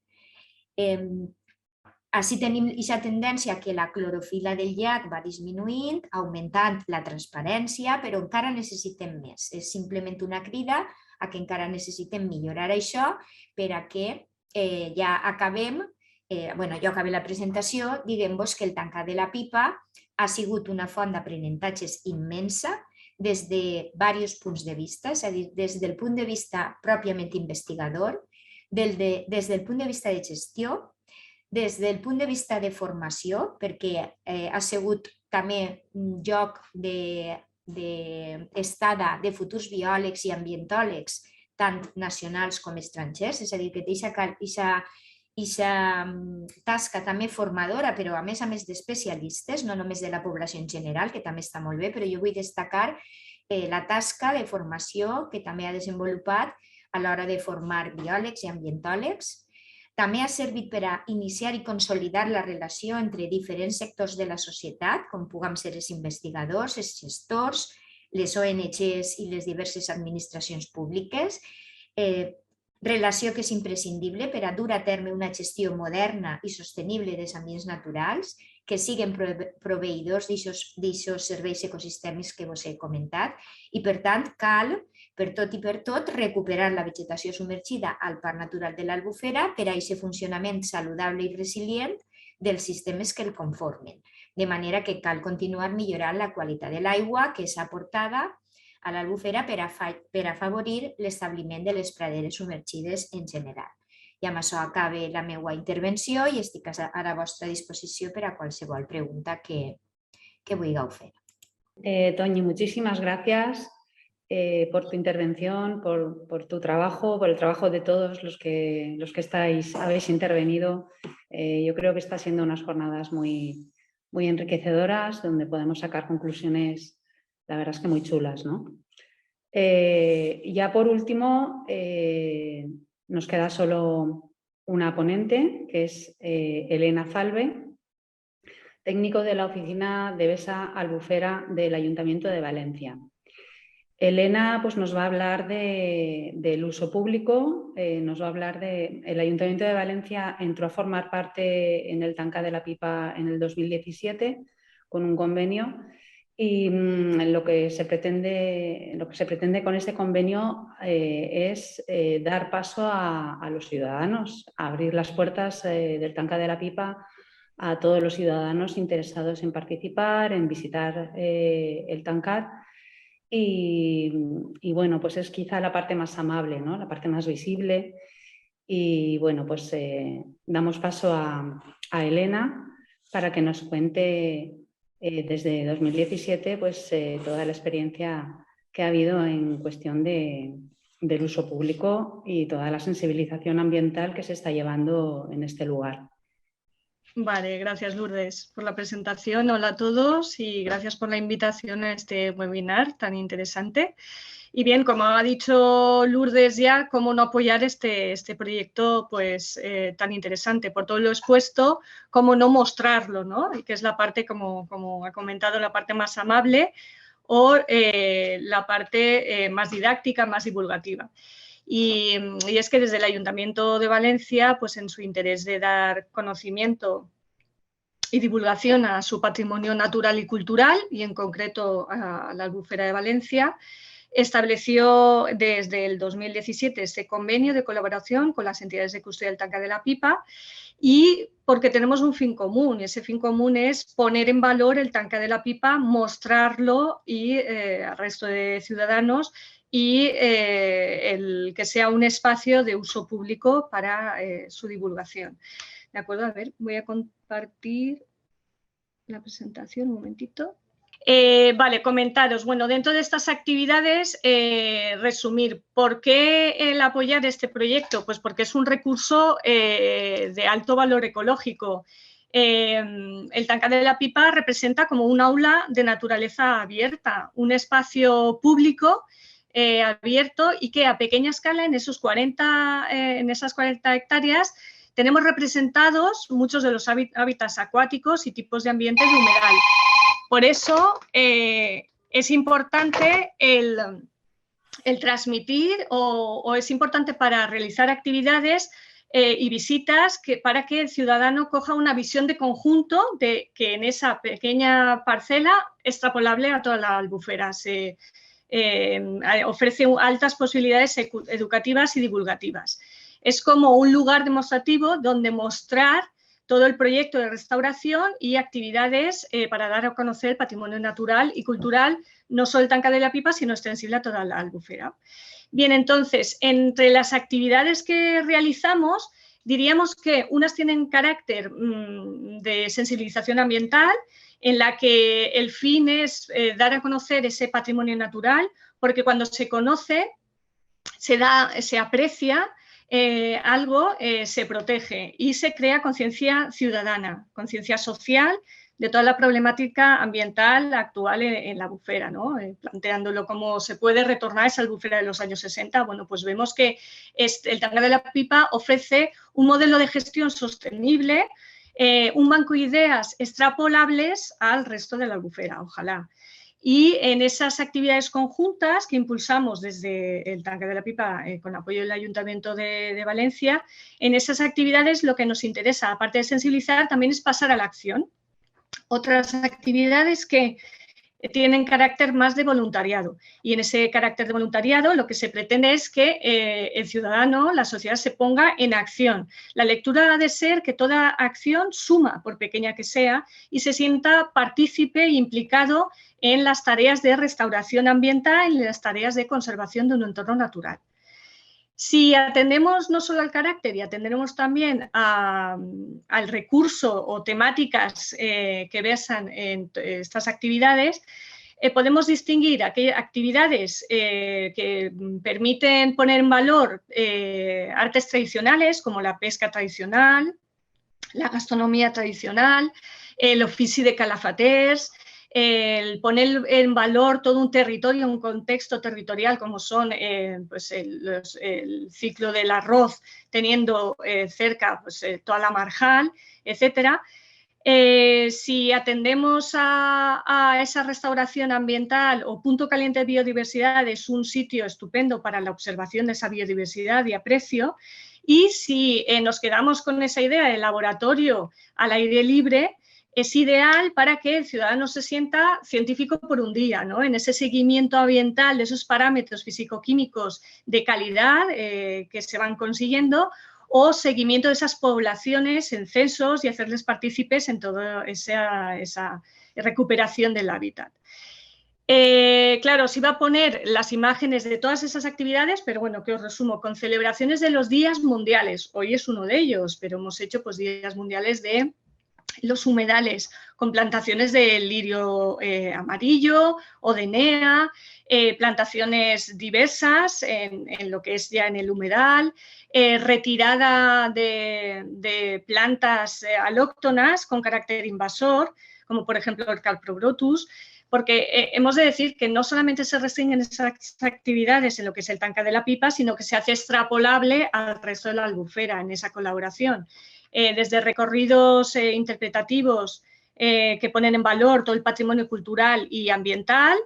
Així tenim aquesta tendència que la clorofil·la del llac va disminuint, augmentant la transparència, però encara necessitem més. És simplement una crida a que encara necessitem millorar això per a que ja acabem, jo acabé la presentació, diguem-vos que el tancar de la Pipa ha sigut una font d'aprenentatges immensa des de diversos punts de vista, és a dir, des del punt de vista pròpiament investigador, des del punt de vista de gestió, des del punt de vista de formació, perquè ha sigut també un lloc d'estada de futurs biòlegs i ambientòlegs, tant nacionals com estrangers, és a dir, que té aquesta tasca també formadora, però a més d'especialistes, no només de la població en general, que també està molt bé, però jo vull destacar la tasca de formació que també ha desenvolupat a l'hora de formar biòlegs i ambientòlegs. També ha servit per a iniciar i consolidar la relació entre diferents sectors de la societat, com puguem ser els investigadors, els gestors, les ONGs i les diverses administracions públiques, relació que és imprescindible per a dur a terme una gestió moderna i sostenible dels ambients naturals, que siguin proveïdors d'aquests serveis ecosistèmics que us he comentat, i per tant cal, per tot i per tot, recuperar la vegetació submergida al Parc Natural de l'Albufera per a aquest funcionament saludable i resilient dels sistemes que el conformen. De manera que cal continuar millorant la qualitat de l'aigua que és aportada a l'Albufera per afavorir l'establiment de les praderes submergides en general. I amb això acabe la meva intervenció i estic a la vostra disposició per a qualsevol pregunta que vulgueu fer. Toñi, muchísimas gracias por tu intervención, por tu trabajo, por el trabajo de todos los que habéis intervenido. Yo creo que está siendo unas jornadas muy enriquecedoras, donde podemos sacar conclusiones, la verdad es que muy chulas, ¿no? Ya por último, nos queda solo una ponente, que es Elena Falve, técnico de la Oficina de Besa Albufera del Ayuntamiento de Valencia. Elena pues, nos va a hablar del uso público, nos va a hablar el Ayuntamiento de Valencia entró a formar parte en el Tancar de la Pipa en el 2017 con un convenio. Y lo que se pretende con este convenio es dar paso a los ciudadanos, a abrir las puertas del Tancar de la Pipa a todos los ciudadanos interesados en participar, en visitar el Tancar. Y bueno, pues es quizá la parte más amable, ¿no? La parte más visible. Y bueno, pues damos paso a Elena para que nos cuente desde 2017 pues, toda la experiencia que ha habido en cuestión del uso público y toda la sensibilización ambiental que se está llevando en este lugar. Vale, gracias Lourdes por la presentación. Hola a todos y gracias por la invitación a este webinar tan interesante. Y bien, como ha dicho Lourdes ya, cómo no apoyar este proyecto pues, tan interesante. Por todo lo expuesto, cómo no mostrarlo, ¿no? Y que es la parte, como ha comentado, la parte más amable o la parte más didáctica, más divulgativa. Y es que desde el Ayuntamiento de Valencia, pues en su interés de dar conocimiento y divulgación a su patrimonio natural y cultural, y en concreto a la Albufera de Valencia, estableció desde el 2017 este convenio de colaboración con las entidades de custodia del Tanca de la Pipa, y porque tenemos un fin común, y ese fin común es poner en valor el Tanca de la Pipa, mostrarlo y al resto de ciudadanos, y el que sea un espacio de uso público para su divulgación. ¿De acuerdo? A ver, voy a compartir la presentación un momentito. Vale, comentaros. Bueno, dentro de estas actividades, resumir, ¿por qué el apoyar este proyecto? Pues porque es un recurso de alto valor ecológico. El Tanca de la Pipa representa como un aula de naturaleza abierta, un espacio público abierto, y que a pequeña escala, en esas 40 hectáreas, tenemos representados muchos de los hábitats acuáticos y tipos de ambiente de humedal. Por eso es importante el transmitir, o es importante para realizar actividades y visitas, para que el ciudadano coja una visión de conjunto de que en esa pequeña parcela, extrapolable a toda la albufera, se ofrece altas posibilidades educativas y divulgativas. Es como un lugar demostrativo donde mostrar todo el proyecto de restauración y actividades para dar a conocer el patrimonio natural y cultural, no solo el Tanca de la Pipa, sino extensible a toda la albufera. Bien, entonces, entre las actividades que realizamos, diríamos que unas tienen carácter de sensibilización ambiental, en la que el fin es dar a conocer ese patrimonio natural, porque cuando se conoce, se aprecia algo, se protege y se crea conciencia ciudadana, conciencia social de toda la problemática ambiental actual en la albufera, ¿no? Planteándolo cómo se puede retornar esa albufera de los años 60. Bueno, pues vemos que el Tanca de la Pipa ofrece un modelo de gestión sostenible, un banco de ideas extrapolables al resto de la albufera, ojalá. Y en esas actividades conjuntas que impulsamos desde el Tanca de la Pipa con apoyo del Ayuntamiento de Valencia, en esas actividades lo que nos interesa, aparte de sensibilizar, también es pasar a la acción. Otras actividades que tienen carácter más de voluntariado, y en ese carácter de voluntariado lo que se pretende es que el ciudadano, la sociedad, se ponga en acción. La lectura ha de ser que toda acción suma, por pequeña que sea, y se sienta partícipe e implicado en las tareas de restauración ambiental y en las tareas de conservación de un entorno natural. Si atendemos no solo al carácter, y atenderemos también al recurso o temáticas que versan en estas actividades, podemos distinguir aquellas actividades que permiten poner en valor artes tradicionales, como la pesca tradicional, la gastronomía tradicional, el ofici de calafaters, el poner en valor todo un territorio, un contexto territorial, como son pues el ciclo del arroz, teniendo cerca pues, toda la marjal, etcétera. Si atendemos a esa restauración ambiental, o Punto Caliente de Biodiversidad es un sitio estupendo para la observación de esa biodiversidad y aprecio. Y si nos quedamos con esa idea de laboratorio al aire libre, es ideal para que el ciudadano se sienta científico por un día, ¿no? En ese seguimiento ambiental de esos parámetros físico-químicos de calidad que se van consiguiendo, o seguimiento de esas poblaciones en censos y hacerles partícipes en toda esa recuperación del hábitat. Claro, os iba a poner las imágenes de todas esas actividades, pero bueno, que os resumo, con celebraciones de los días mundiales. Hoy es uno de ellos, pero hemos hecho pues días mundiales de los humedales, con plantaciones de lirio amarillo o de NEA, plantaciones diversas en lo que es ya en el humedal, retirada de plantas alóctonas con carácter invasor, como por ejemplo el Calprobrotus, porque hemos de decir que no solamente se restringen esas actividades en lo que es el Tanca de la Pipa, sino que se hace extrapolable al resto de la albufera en esa colaboración. Desde recorridos interpretativos que ponen en valor todo el patrimonio cultural y ambiental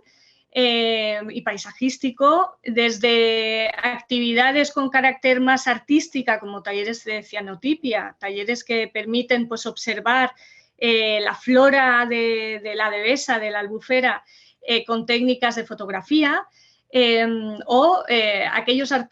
y paisajístico, desde actividades con carácter más artística, como talleres de cianotipia, talleres que permiten pues, observar la flora de la dehesa, de la albufera, con técnicas de fotografía,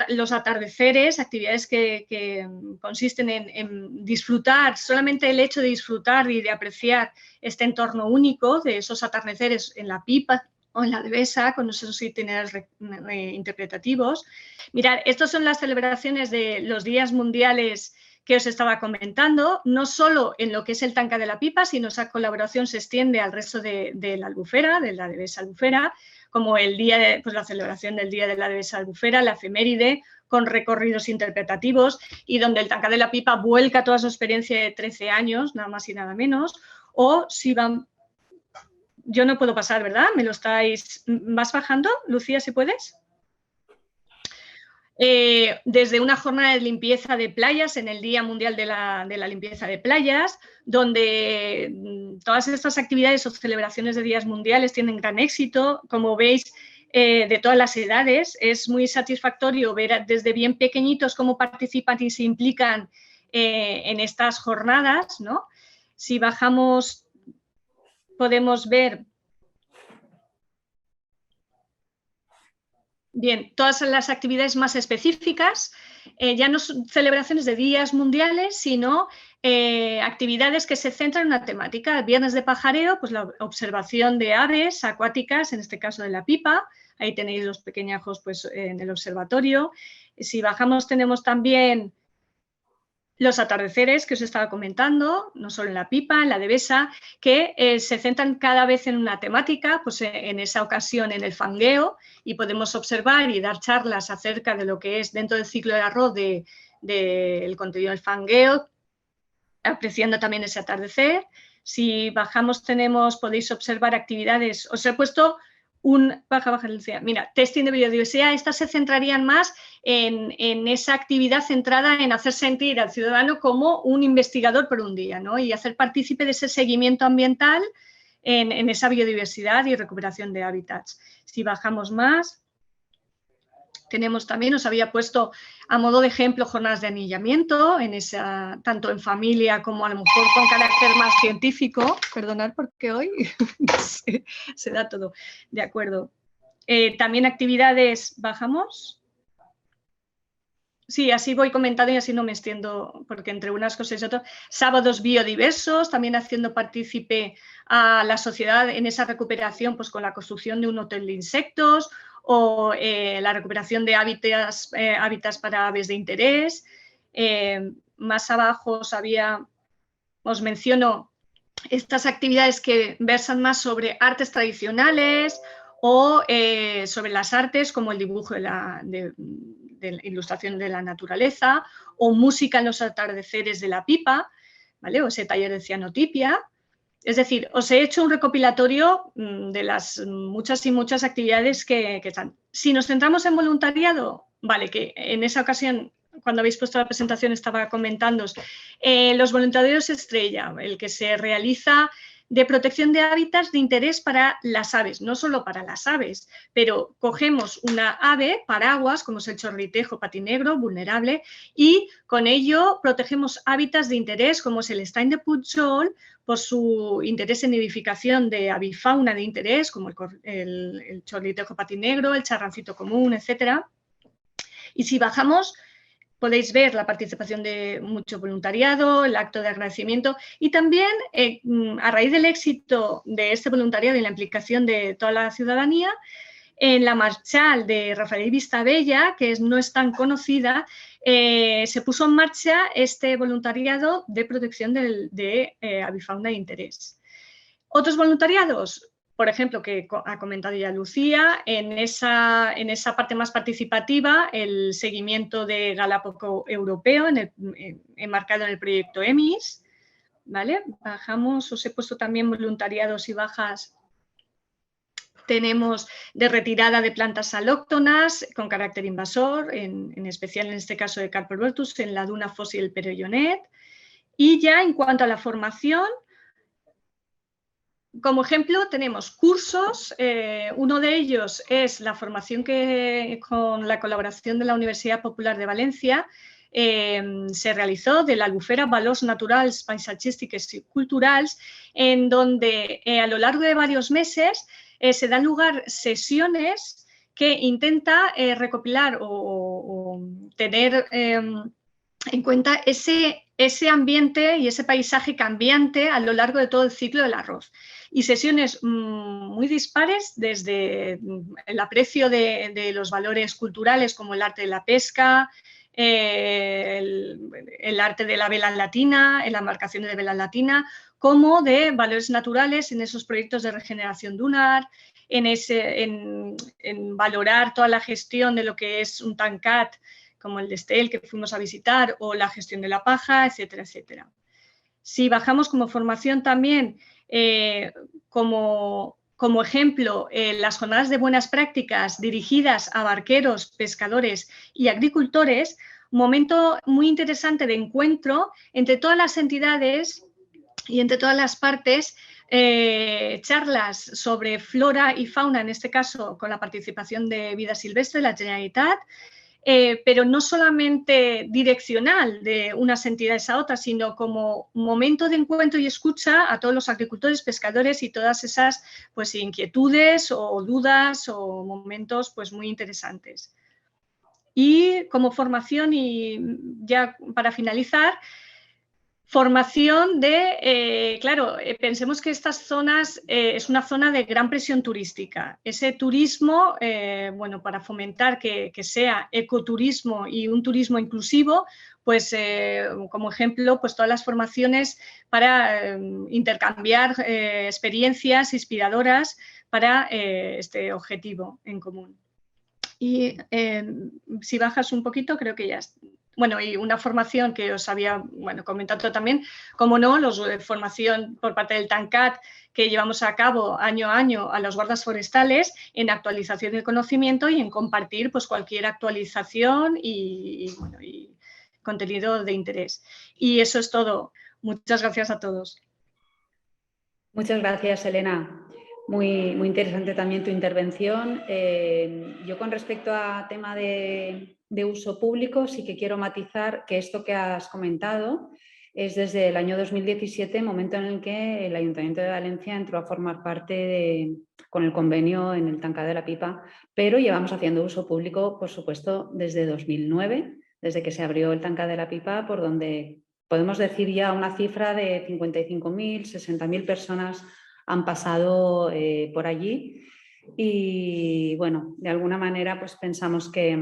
los atardeceres, actividades que consisten en disfrutar, solamente el hecho de disfrutar y de apreciar este entorno único de esos atardeceres en la Pipa o en la Devesa, con esos itinerarios interpretativos. Mirad, estas son las celebraciones de los días mundiales que os estaba comentando, no solo en lo que es el Tanca de la Pipa, sino esa colaboración se extiende al resto de la Albufera, de la Devesa Albufera, como el día pues la celebración del Día de la Devesa Albufera, la efeméride, con recorridos interpretativos, y donde el Tanca de la Pipa vuelca toda su experiencia de 13 años, nada más y nada menos, o si van... Yo no puedo pasar, ¿verdad? ¿Me lo estáis... ¿Vas bajando, Lucía, si puedes? Desde una jornada de limpieza de playas en el Día Mundial de la Limpieza de Playas, donde todas estas actividades o celebraciones de días mundiales tienen gran éxito, como veis, de todas las edades. Es muy satisfactorio ver desde bien pequeñitos cómo participan y se implican en estas jornadas, ¿no? Si bajamos, podemos ver... Bien, todas las actividades más específicas, ya no son celebraciones de días mundiales, sino actividades que se centran en una temática. El viernes de pajareo, pues la observación de aves acuáticas, en este caso de la Pipa. Ahí tenéis los pequeñajos pues, en el observatorio. Si bajamos tenemos también los atardeceres que os estaba comentando, no solo en la Pipa, en la Devesa, que se centran cada vez en una temática, pues en esa ocasión en el fangueo, y podemos observar y dar charlas acerca de lo que es dentro del ciclo del arroz del contenido del fangueo, apreciando también ese atardecer. Si bajamos podéis observar actividades, os he puesto baja, Lucía. Mira, testing de biodiversidad, estas se centrarían más en esa actividad centrada en hacer sentir al ciudadano como un investigador por un día, ¿no? Y hacer partícipe de ese seguimiento ambiental en esa biodiversidad y recuperación de hábitats. Si bajamos más, tenemos también, os había puesto a modo de ejemplo jornadas de anillamiento, tanto en familia como a lo mejor con carácter más científico. Perdonad porque hoy se da todo. De acuerdo. También actividades, ¿bajamos? Sí, así voy comentando y así no me extiendo, porque entre unas cosas y otras. Sábados biodiversos, también haciendo partícipe a la sociedad en esa recuperación, pues con la construcción de un hotel de insectos, o la recuperación de hábitats para aves de interés. Más abajo os menciono estas actividades que versan más sobre artes tradicionales o sobre las artes como el dibujo de la ilustración de la naturaleza, o música en los atardeceres de la Pipa, ¿vale? O ese taller de cianotipia. Es decir, os he hecho un recopilatorio de las muchas y muchas actividades que están. Si nos centramos en voluntariado, vale, que en esa ocasión, cuando habéis puesto la presentación, estaba comentándoos, los voluntarios estrella, el que se realiza de protección de hábitats de interés para las aves, no solo para las aves, pero cogemos una ave, paraguas, como es el chorlitejo patinegro, vulnerable, y con ello protegemos hábitats de interés, como es el estañ de Pujol, por su interés en nidificación de avifauna de interés, como el chorlitejo patinegro, el charrancito común, etc. Y si bajamos, podéis ver la participación de mucho voluntariado, el acto de agradecimiento, y también a raíz del éxito de este voluntariado y la implicación de toda la ciudadanía, en la Marchal de Rafael Vistabella, que no es tan conocida, se puso en marcha este voluntariado de protección de avifauna de interés. Otros voluntariados, por ejemplo, que ha comentado ya Lucía, en esa parte más participativa, el seguimiento de Galápago europeo, enmarcado en el proyecto EMIS, ¿vale? Bajamos, os he puesto también voluntariados y bajas. Tenemos de retirada de plantas alóctonas con carácter invasor, en especial en este caso de Carpelbertus, en la duna fósil Perellonet. Y ya en cuanto a la formación, como ejemplo tenemos cursos, uno de ellos es la formación que con la colaboración de la Universidad Popular de Valencia se realizó de la Albufera Valors Naturals, Paisatgístiques y Culturals, en donde a lo largo de varios meses se dan lugar sesiones que intenta recopilar o tener en cuenta ese ambiente y ese paisaje cambiante a lo largo de todo el ciclo del arroz. Y sesiones muy dispares, desde el aprecio de los valores culturales como el arte de la pesca, el arte de la vela latina, en la embarcación de vela latina, como de valores naturales en esos proyectos de regeneración dunar, en valorar toda la gestión de lo que es un tancat, como el de Estel que fuimos a visitar, o la gestión de la paja, etcétera, etcétera. Si bajamos como formación también, como ejemplo, las jornadas de buenas prácticas dirigidas a barqueros, pescadores y agricultores, momento muy interesante de encuentro entre todas las entidades y entre todas las partes, charlas sobre flora y fauna, en este caso con la participación de Vida Silvestre, la Generalitat, pero no solamente direccional de unas entidades a otras, sino como momento de encuentro y escucha a todos los agricultores, pescadores y todas esas pues, inquietudes o dudas o momentos pues, muy interesantes. Y como formación, y ya para finalizar, formación de, claro, pensemos que estas zonas es una zona de gran presión turística. Ese turismo, bueno, para fomentar que sea ecoturismo y un turismo inclusivo, pues como ejemplo, pues todas las formaciones para intercambiar experiencias inspiradoras para este objetivo en común. Y si bajas un poquito, creo que ya está. Bueno, y una formación que os había comentado también, como no, formación por parte del TANCAT que llevamos a cabo año a año a los guardas forestales en actualización del conocimiento y en compartir pues, cualquier actualización y contenido de interés. Y eso es todo. Muchas gracias a todos. Muchas gracias, Elena. Muy, muy interesante también tu intervención. Yo con respecto a tema de uso público sí que quiero matizar que esto que has comentado es desde el año 2017, momento en el que el Ayuntamiento de Valencia entró a formar parte con el convenio en el Tancad de la Pipa, pero llevamos haciendo uso público, por supuesto, desde 2009, desde que se abrió el Tancad de la Pipa, por donde podemos decir ya una cifra de 55.000, 60.000 personas han pasado por allí y, bueno, de alguna manera pues pensamos que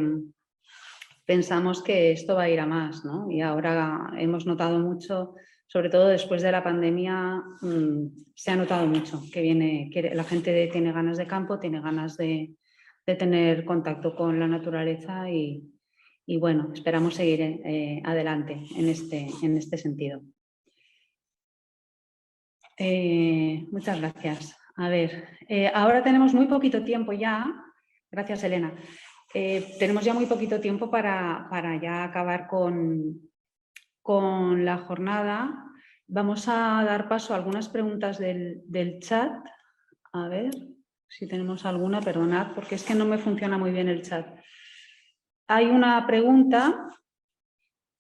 esto va a ir a más, ¿no? Y ahora hemos notado mucho, sobre todo después de la pandemia, se ha notado mucho que la gente tiene ganas de campo, tiene ganas de tener contacto con la naturaleza y bueno, esperamos seguir adelante en este sentido. Muchas gracias. A ver, ahora tenemos muy poquito tiempo ya. Gracias, Elena. Tenemos ya muy poquito tiempo para ya acabar con la jornada. Vamos a dar paso a algunas preguntas del chat. A ver si tenemos alguna, perdonad, porque es que no me funciona muy bien el chat. Hay una pregunta,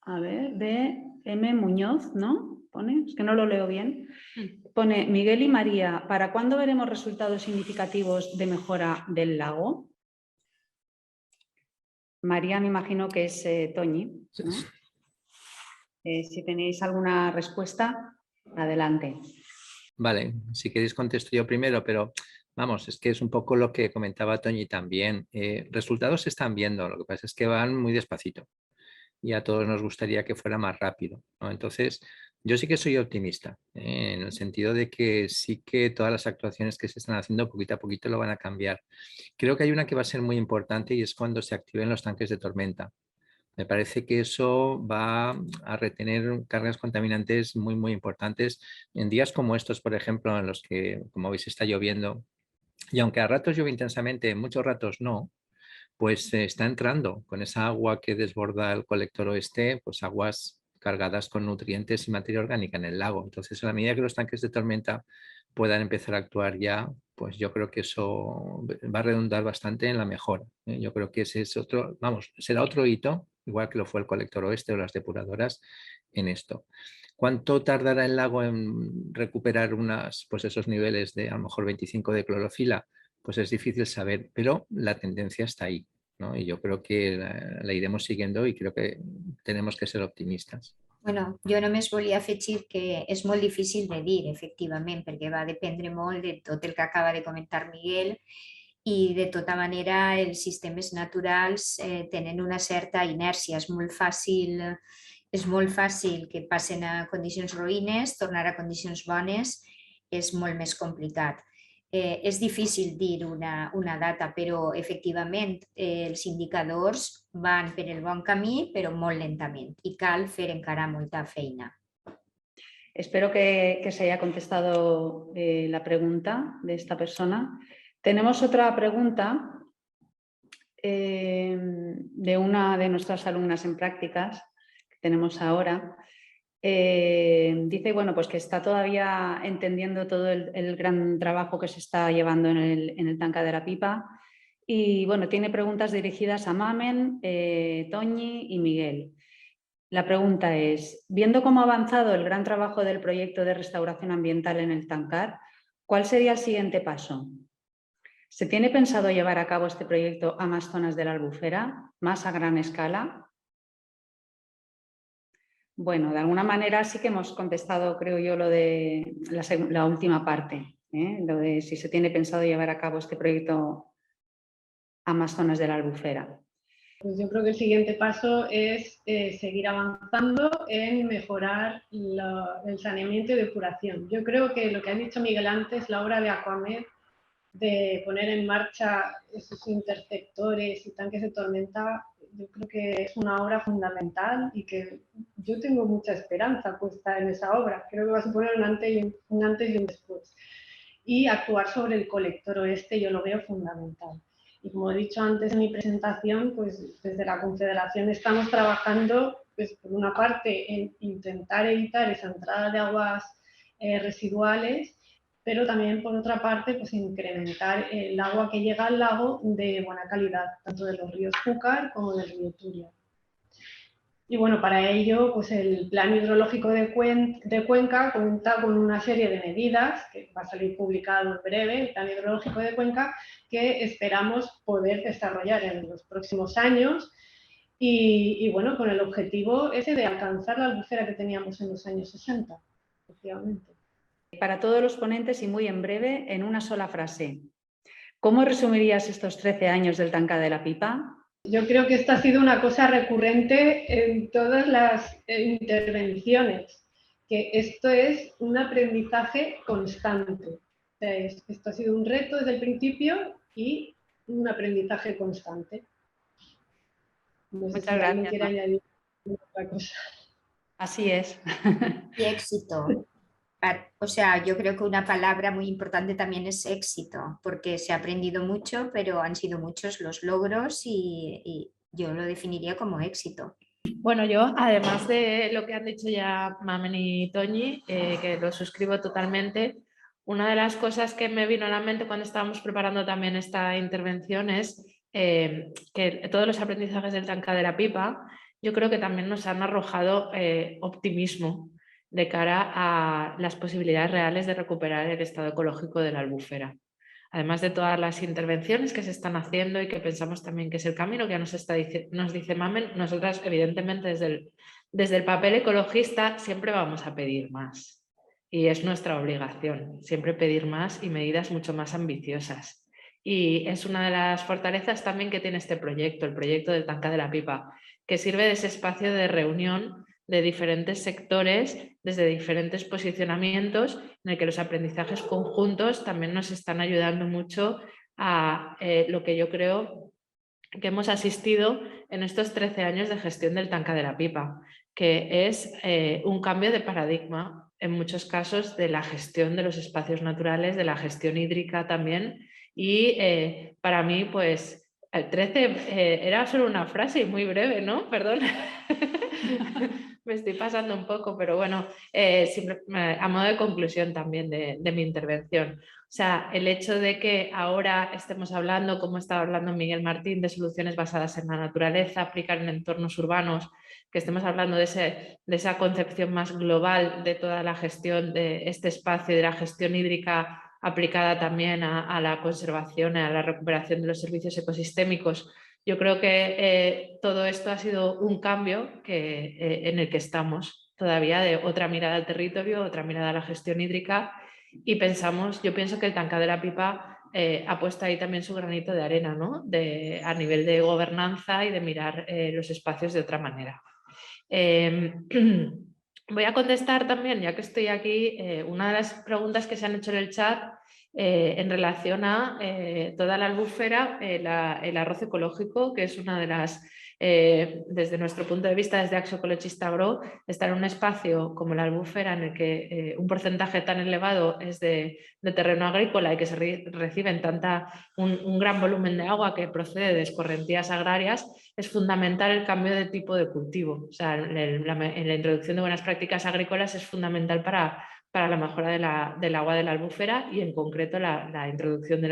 a ver, de M. Muñoz, ¿no? Pone, es que no lo leo bien. Pone, Miguel y María, ¿para cuándo veremos resultados significativos de mejora del lago? María, me imagino que es Toñi, ¿no? Si tenéis alguna respuesta, adelante. Vale, si queréis contesto yo primero, pero vamos, es que es un poco lo que comentaba Toñi también. Resultados se están viendo, lo que pasa es que van muy despacito y a todos nos gustaría que fuera más rápido, ¿no? Entonces, yo sí que soy optimista, en el sentido de que sí que todas las actuaciones que se están haciendo poquito a poquito lo van a cambiar. Creo que hay una que va a ser muy importante y es cuando se activen los tanques de tormenta. Me parece que eso va a retener cargas contaminantes muy, muy importantes en días como estos, por ejemplo, en los que, como veis, está lloviendo. Y aunque a ratos llueve intensamente, en muchos ratos no, pues está entrando con esa agua que desborda el colector oeste, pues aguas cargadas con nutrientes y materia orgánica en el lago. Entonces, a la medida que los tanques de tormenta puedan empezar a actuar ya, pues yo creo que eso va a redundar bastante en la mejora. Yo creo que ese es otro, vamos, será otro hito, igual que lo fue el colector oeste o las depuradoras en esto. ¿Cuánto tardará el lago en recuperar pues esos niveles de a lo mejor 25 de clorofila? pues es difícil saber, pero la tendencia está ahí, ¿no? Y yo creo que la iremos siguiendo y creo que tenemos que ser optimistes. Bueno, jo només volia afegir que és molt difícil de dir, efectivament, perquè va dependre molt de tot el que acaba de comentar Miguel i de tota manera els sistemes naturals tenen una certa inèrcia. És molt fàcil que passen a condicions ruïnes, tornar a condicions bones és molt més complicat. És difícil dir una data, però efectivament els indicadors van per el bon camí, però molt lentament i cal fer encara molta feina. Espero que se haya contestado la pregunta de esta persona. Tenemos otra pregunta de una de nuestras alumnas en prácticas que tenemos ahora. Dice, bueno, pues que está todavía entendiendo todo el gran trabajo que se está llevando en el Tanca de la Pipa y, bueno, tiene preguntas dirigidas a Mamen, Toñi y Miguel. La pregunta es, viendo cómo ha avanzado el gran trabajo del proyecto de restauración ambiental en el Tancar, ¿cuál sería el siguiente paso? ¿Se tiene pensado llevar a cabo este proyecto a más zonas de la Albufera, más a gran escala? Bueno, de alguna manera sí que hemos contestado, creo yo, lo de la última parte, lo de si se tiene pensado llevar a cabo este proyecto a más zonas de la Albufera. Pues yo creo que el siguiente paso es seguir avanzando en mejorar el saneamiento y depuración. Yo creo que lo que ha dicho Miguel antes, la obra de Aquamed, de poner en marcha esos interceptores y tanques de tormenta, yo creo que es una obra fundamental y que yo tengo mucha esperanza puesta en esa obra. Creo que va a suponer un antes y un después. Y actuar sobre el colector oeste yo lo veo fundamental. Y como he dicho antes en mi presentación, pues desde la Confederación estamos trabajando, pues, por una parte, en intentar evitar esa entrada de aguas residuales, pero también, por otra parte, pues incrementar el agua que llega al lago de buena calidad, tanto de los ríos Júcar como del río Turia. Y bueno, para ello, pues el Plan Hidrológico de Cuenca cuenta con una serie de medidas, que va a salir publicado en breve, el Plan Hidrológico de Cuenca, que esperamos poder desarrollar en los próximos años y bueno, con el objetivo ese de alcanzar la albufera que teníamos en los años 60, efectivamente. Para todos los ponentes y muy en breve, en una sola frase, ¿cómo resumirías estos 13 años del Tanca de la Pipa? Yo creo que esta ha sido una cosa recurrente en todas las intervenciones, que esto es un aprendizaje constante. Esto ha sido un reto desde el principio y un aprendizaje constante. No sé Muchas si alguien gracias. quiere añadir otra cosa. Así es. Y éxito. O sea, yo creo que una palabra muy importante también es éxito, porque se ha aprendido mucho, pero han sido muchos los logros y yo lo definiría como éxito. Bueno, yo, además de lo que han dicho ya Mamen y Toñi, que lo suscribo totalmente, una de las cosas que me vino a la mente cuando estábamos preparando también esta intervención es que todos los aprendizajes del Tanca de la Pipa, yo creo que también nos han arrojado optimismo de cara a las posibilidades reales de recuperar el estado ecológico de la Albufera. Además de todas las intervenciones que se están haciendo y que pensamos también que es el camino que nos dice Mamen, nosotras evidentemente desde el papel ecologista siempre vamos a pedir más. Y es nuestra obligación siempre pedir más y medidas mucho más ambiciosas. Y es una de las fortalezas también que tiene este proyecto, el proyecto del Tanca de la Pipa, que sirve de ese espacio de reunión de diferentes sectores, desde diferentes posicionamientos, en el que los aprendizajes conjuntos también nos están ayudando mucho a lo que yo creo que hemos asistido en estos 13 años de gestión del Tanca de la Pipa, que es un cambio de paradigma, en muchos casos, de la gestión de los espacios naturales, de la gestión hídrica también, y para mí, pues, el 13 era solo una frase y muy breve, ¿no? Perdón. Me estoy pasando un poco, pero bueno, a modo de conclusión también de mi intervención. O sea, el hecho de que ahora estemos hablando, como estaba hablando Miguel Martín, de soluciones basadas en la naturaleza, aplicar en entornos urbanos, que estemos hablando de esa concepción más global de toda la gestión de este espacio y de la gestión hídrica aplicada también a la conservación, a la recuperación de los servicios ecosistémicos. Yo creo que todo esto ha sido un cambio en el que estamos todavía, de otra mirada al territorio, otra mirada a la gestión hídrica, y yo pienso que el Tancad de la Pipa ha puesto ahí también su granito de arena, ¿no? A nivel de gobernanza y de mirar los espacios de otra manera. Voy a contestar también, ya que estoy aquí, una de las preguntas que se han hecho en el chat en relación a toda la albufera, el arroz ecológico, que es una de las, desde nuestro punto de vista, desde Acció Ecologista Agro, estar en un espacio como la albufera en el que un porcentaje tan elevado es de terreno agrícola y que se reciben un gran volumen de agua que procede de escorrentías agrarias, es fundamental el cambio de tipo de cultivo. O sea, la introducción de buenas prácticas agrícolas es fundamental para la mejora del agua de la albufera, y en concreto la introducción de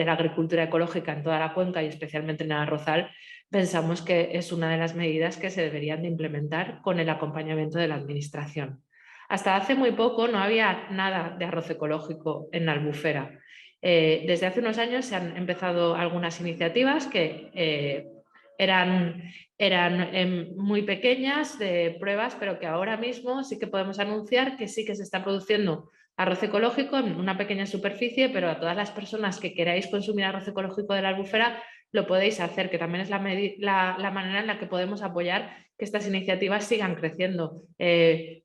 la agricultura ecológica en toda la cuenca y especialmente en el arrozal. Pensamos que es una de las medidas que se deberían de implementar con el acompañamiento de la administración. Hasta hace muy poco no había nada de arroz ecológico en la albufera. Desde hace unos años se han empezado algunas iniciativas que eran muy pequeñas, de pruebas, pero que ahora mismo sí que podemos anunciar que sí que se está produciendo arroz ecológico en una pequeña superficie, pero a todas las personas que queráis consumir arroz ecológico de la albufera lo podéis hacer, que también es la manera en la que podemos apoyar que estas iniciativas sigan creciendo.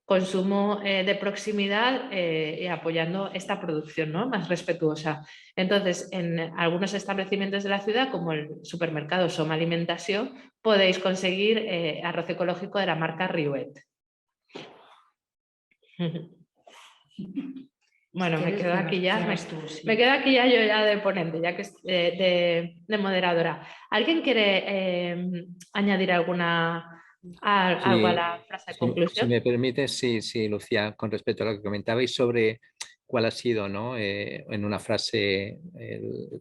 Consumo de proximidad y apoyando esta producción, ¿no?, más respetuosa. Entonces, en algunos establecimientos de la ciudad, como el supermercado Som Alimentació, podéis conseguir arroz ecológico de la marca Riuet. Bueno, me quedo aquí ya. Me quedo aquí ya yo ya de ponente, ya que de moderadora. ¿Alguien quiere añadir algo a la frase de conclusión? Si me permites, sí, Lucía, con respecto a lo que comentabais sobre cuál ha sido, ¿no?, en una frase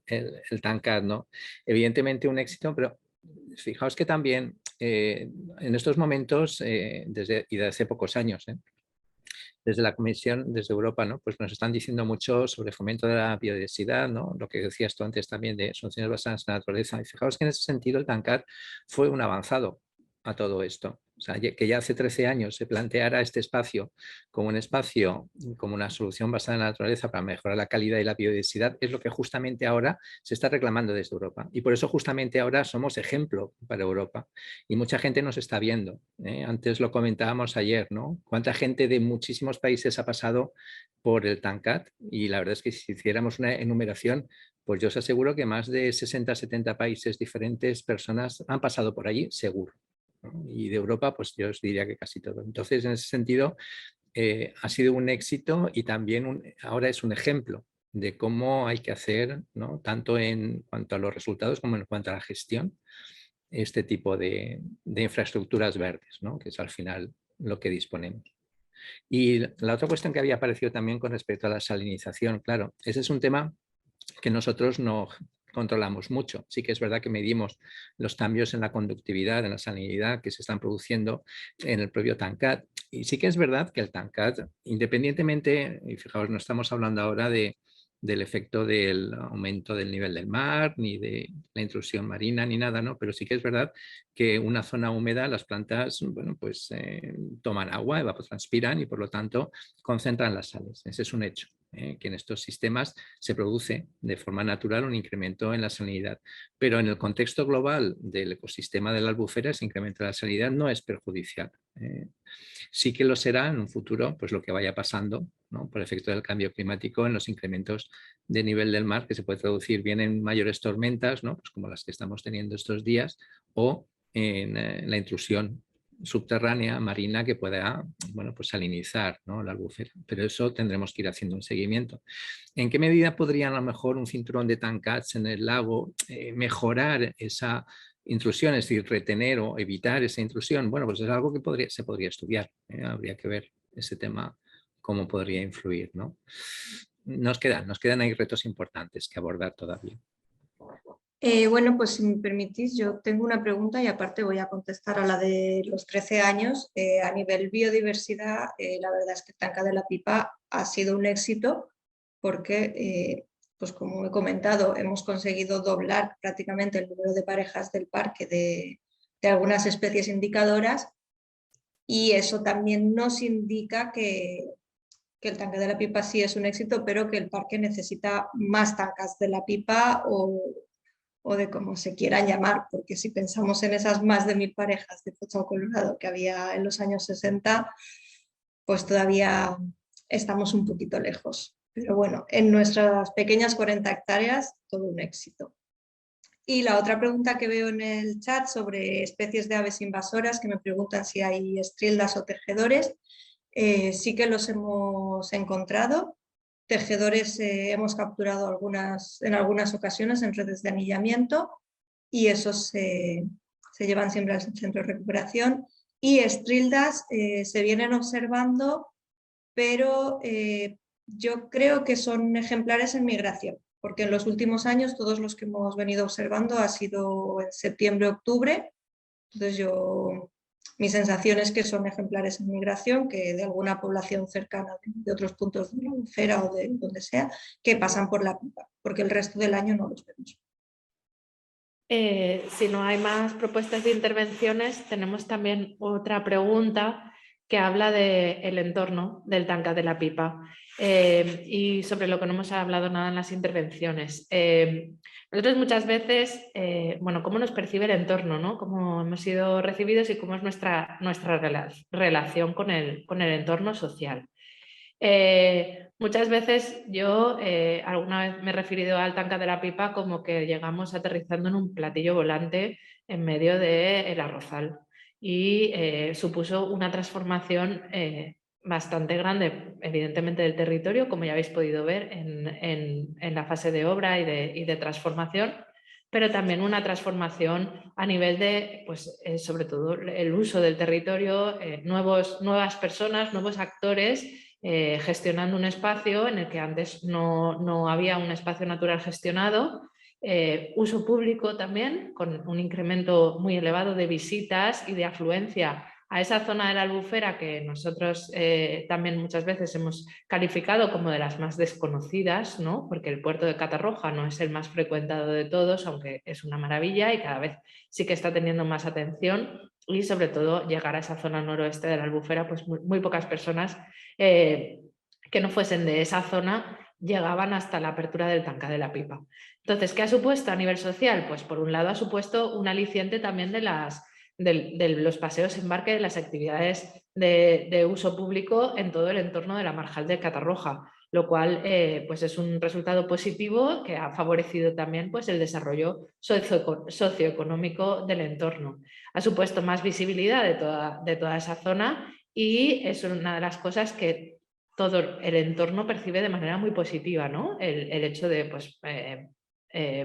el Tancad, ¿no? Evidentemente un éxito, pero fijaos que también en estos momentos, desde hace pocos años, desde la Comisión, desde Europa, ¿no?, pues nos están diciendo mucho sobre fomento de la biodiversidad, ¿no?, lo que decías tú antes también de soluciones basadas en la naturaleza. Y fijaos que en ese sentido el Tancad fue un avanzado a todo esto. O sea, que ya hace 13 años se planteara este espacio como un espacio, como una solución basada en la naturaleza para mejorar la calidad y la biodiversidad, es lo que justamente ahora se está reclamando desde Europa. Y por eso justamente ahora somos ejemplo para Europa. Y mucha gente nos está viendo. Antes lo comentábamos ayer, ¿no? Cuánta gente de muchísimos países ha pasado por el Tancad, y la verdad es que si hiciéramos una enumeración, pues yo os aseguro que más de 60-70 países diferentes, personas han pasado por allí, seguro. Y de Europa, pues yo os diría que casi todo. Entonces, en ese sentido, ha sido un éxito, y también ahora es un ejemplo de cómo hay que hacer, ¿no?, tanto en cuanto a los resultados como en cuanto a la gestión, este tipo de infraestructuras verdes, ¿no?, que es al final lo que disponemos. Y la otra cuestión que había aparecido también con respecto a la salinización, claro, ese es un tema que nosotros no controlamos mucho. Sí que es verdad que medimos los cambios en la conductividad, en la salinidad que se están produciendo en el propio Tancad. Y sí que es verdad que el Tancad, independientemente, y fijaos, no estamos hablando ahora del efecto del aumento del nivel del mar, ni de la intrusión marina, ni nada, ¿no? Pero sí que es verdad que una zona húmeda, las plantas, bueno, pues toman agua, evapotranspiran y por lo tanto concentran las sales. Ese es un hecho. Que en estos sistemas se produce de forma natural un incremento en la salinidad. Pero en el contexto global del ecosistema de la albufera, ese incremento de la salinidad no es perjudicial. Sí que lo será en un futuro, pues lo que vaya pasando, ¿no?, por efecto del cambio climático, en los incrementos de nivel del mar, que se puede traducir bien en mayores tormentas, ¿no?, pues como las que estamos teniendo estos días, o en la intrusión subterránea, marina, que pueda, bueno, pues salinizar, ¿no?, la albufera. Pero eso tendremos que ir haciendo un seguimiento. ¿En qué medida podrían a lo mejor un cinturón de Tancads en el lago mejorar esa intrusión, es decir, retener o evitar esa intrusión? Bueno, pues es algo que se podría estudiar. Habría que ver ese tema, cómo podría influir, ¿no? Nos quedan ahí retos importantes que abordar todavía. Bueno, pues si me permitís, yo tengo una pregunta y aparte voy a contestar a la de los 13 años. A nivel biodiversidad, la verdad es que Tancad de la Pipa ha sido un éxito porque, pues como he comentado, hemos conseguido doblar prácticamente el número de parejas del parque de algunas especies indicadoras, y eso también nos indica que el tanque de la pipa sí es un éxito, pero que el parque necesita más tancas de la pipa o de como se quieran llamar, porque si pensamos en esas más de 1000 parejas de fochao colorado que había en los años 60, pues todavía estamos un poquito lejos. Pero bueno, en nuestras pequeñas 40 hectáreas, todo un éxito. Y la otra pregunta que veo en el chat sobre especies de aves invasoras, que me preguntan si hay estrildas o tejedores, sí que los hemos encontrado. Tejedores hemos capturado en algunas ocasiones en redes de anillamiento, y esos se llevan siempre al centro de recuperación. Y estrildas se vienen observando, pero yo creo que son ejemplares en migración, porque en los últimos años todos los que hemos venido observando ha sido en septiembre, octubre. Entonces mi sensación es que son ejemplares en migración, que de alguna población cercana de otros puntos de la Albufera o de donde sea, que pasan por la pipa, porque el resto del año no los vemos. Si no hay más propuestas de intervenciones, tenemos también otra pregunta que habla del entorno del tanque de la pipa y sobre lo que no hemos hablado nada en las intervenciones. Nosotros muchas veces, bueno, cómo nos percibe el entorno, ¿no? Cómo hemos sido recibidos y cómo es nuestra relación con el entorno social. Muchas veces yo alguna vez me he referido al tanque de la pipa como que llegamos aterrizando en un platillo volante en medio del arrozal, y supuso una transformación bastante grande, evidentemente, del territorio, como ya habéis podido ver en la fase de obra y de transformación, pero también una transformación a nivel de, pues, sobre todo, el uso del territorio, nuevas personas, nuevos actores gestionando un espacio en el que antes no había un espacio natural gestionado. Uso público también, con un incremento muy elevado de visitas y de afluencia a esa zona de la Albufera que nosotros también muchas veces hemos calificado como de las más desconocidas, ¿no? Porque el puerto de Catarroja no es el más frecuentado de todos, aunque es una maravilla y cada vez sí que está teniendo más atención, y sobre todo llegar a esa zona noroeste de la Albufera, pues muy pocas personas que no fuesen de esa zona llegaban hasta la apertura del tanque de la pipa. Entonces, ¿qué ha supuesto a nivel social? Pues por un lado ha supuesto un aliciente también de los paseos en barque, de las actividades de uso público en todo el entorno de la marjal de Catarroja, lo cual pues es un resultado positivo que ha favorecido también pues, el desarrollo socioeconómico del entorno. Ha supuesto más visibilidad de toda esa zona, y es una de las cosas que todo el entorno percibe de manera muy positiva, ¿no? El hecho de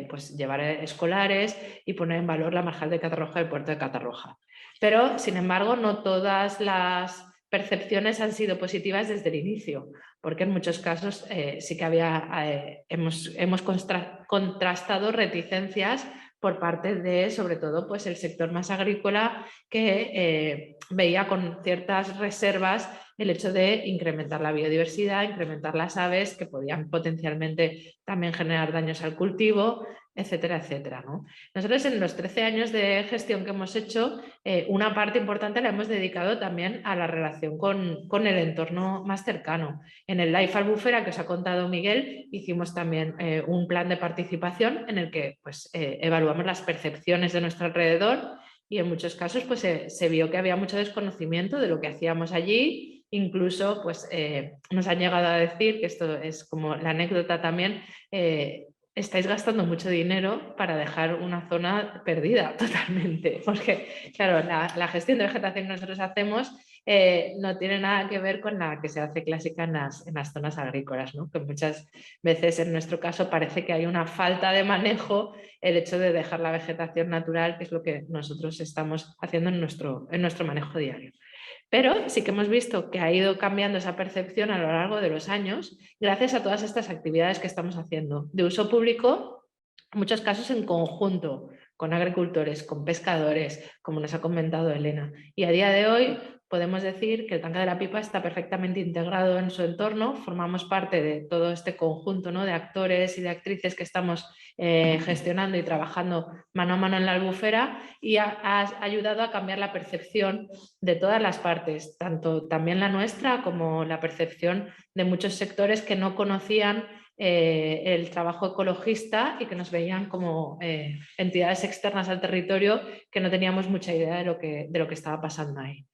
pues llevar escolares y poner en valor la marjal de Catarroja y el puerto de Catarroja. Pero, sin embargo, no todas las percepciones han sido positivas desde el inicio, porque en muchos casos sí que hemos contrastado reticencias por parte de, sobre todo, pues el sector más agrícola, que veía con ciertas reservas el hecho de incrementar la biodiversidad, incrementar las aves, que podían potencialmente también generar daños al cultivo, etcétera, etcétera, ¿no? Nosotros en los 13 años de gestión que hemos hecho, una parte importante la hemos dedicado también a la relación con el entorno más cercano. En el Life Albufera que os ha contado Miguel, hicimos también un plan de participación en el que pues, evaluamos las percepciones de nuestro alrededor, y en muchos casos pues, se vio que había mucho desconocimiento de lo que hacíamos allí. Incluso pues, nos han llegado a decir, que esto es como la anécdota también, estáis gastando mucho dinero para dejar una zona perdida totalmente, porque claro, la gestión de vegetación que nosotros hacemos no tiene nada que ver con la que se hace clásica en las zonas agrícolas, ¿no? Que muchas veces en nuestro caso parece que hay una falta de manejo, el hecho de dejar la vegetación natural, que es lo que nosotros estamos haciendo en nuestro manejo diario. Pero sí que hemos visto que ha ido cambiando esa percepción a lo largo de los años gracias a todas estas actividades que estamos haciendo de uso público, en muchos casos en conjunto con agricultores, con pescadores, como nos ha comentado Elena. Y a día de hoy podemos decir que el Tanca de la Pipa está perfectamente integrado en su entorno, formamos parte de todo este conjunto, ¿no?, de actores y de actrices que estamos gestionando y trabajando mano a mano en la Albufera, y ha ayudado a cambiar la percepción de todas las partes, tanto también la nuestra como la percepción de muchos sectores que no conocían el trabajo ecologista y que nos veían como entidades externas al territorio, que no teníamos mucha idea de lo que estaba pasando ahí.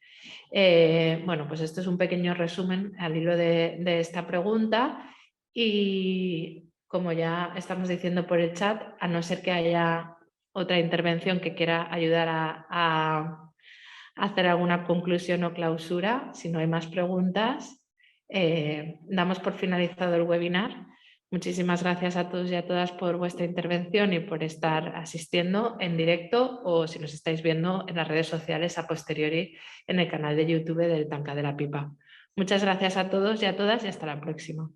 Bueno, pues esto es un pequeño resumen al hilo de esta pregunta, y como ya estamos diciendo por el chat, a no ser que haya otra intervención que quiera ayudar a hacer alguna conclusión o clausura, si no hay más preguntas, damos por finalizado el webinar. Muchísimas gracias a todos y a todas por vuestra intervención y por estar asistiendo en directo, o si nos estáis viendo en las redes sociales a posteriori en el canal de YouTube del Tanca de la Pipa. Muchas gracias a todos y a todas y hasta la próxima.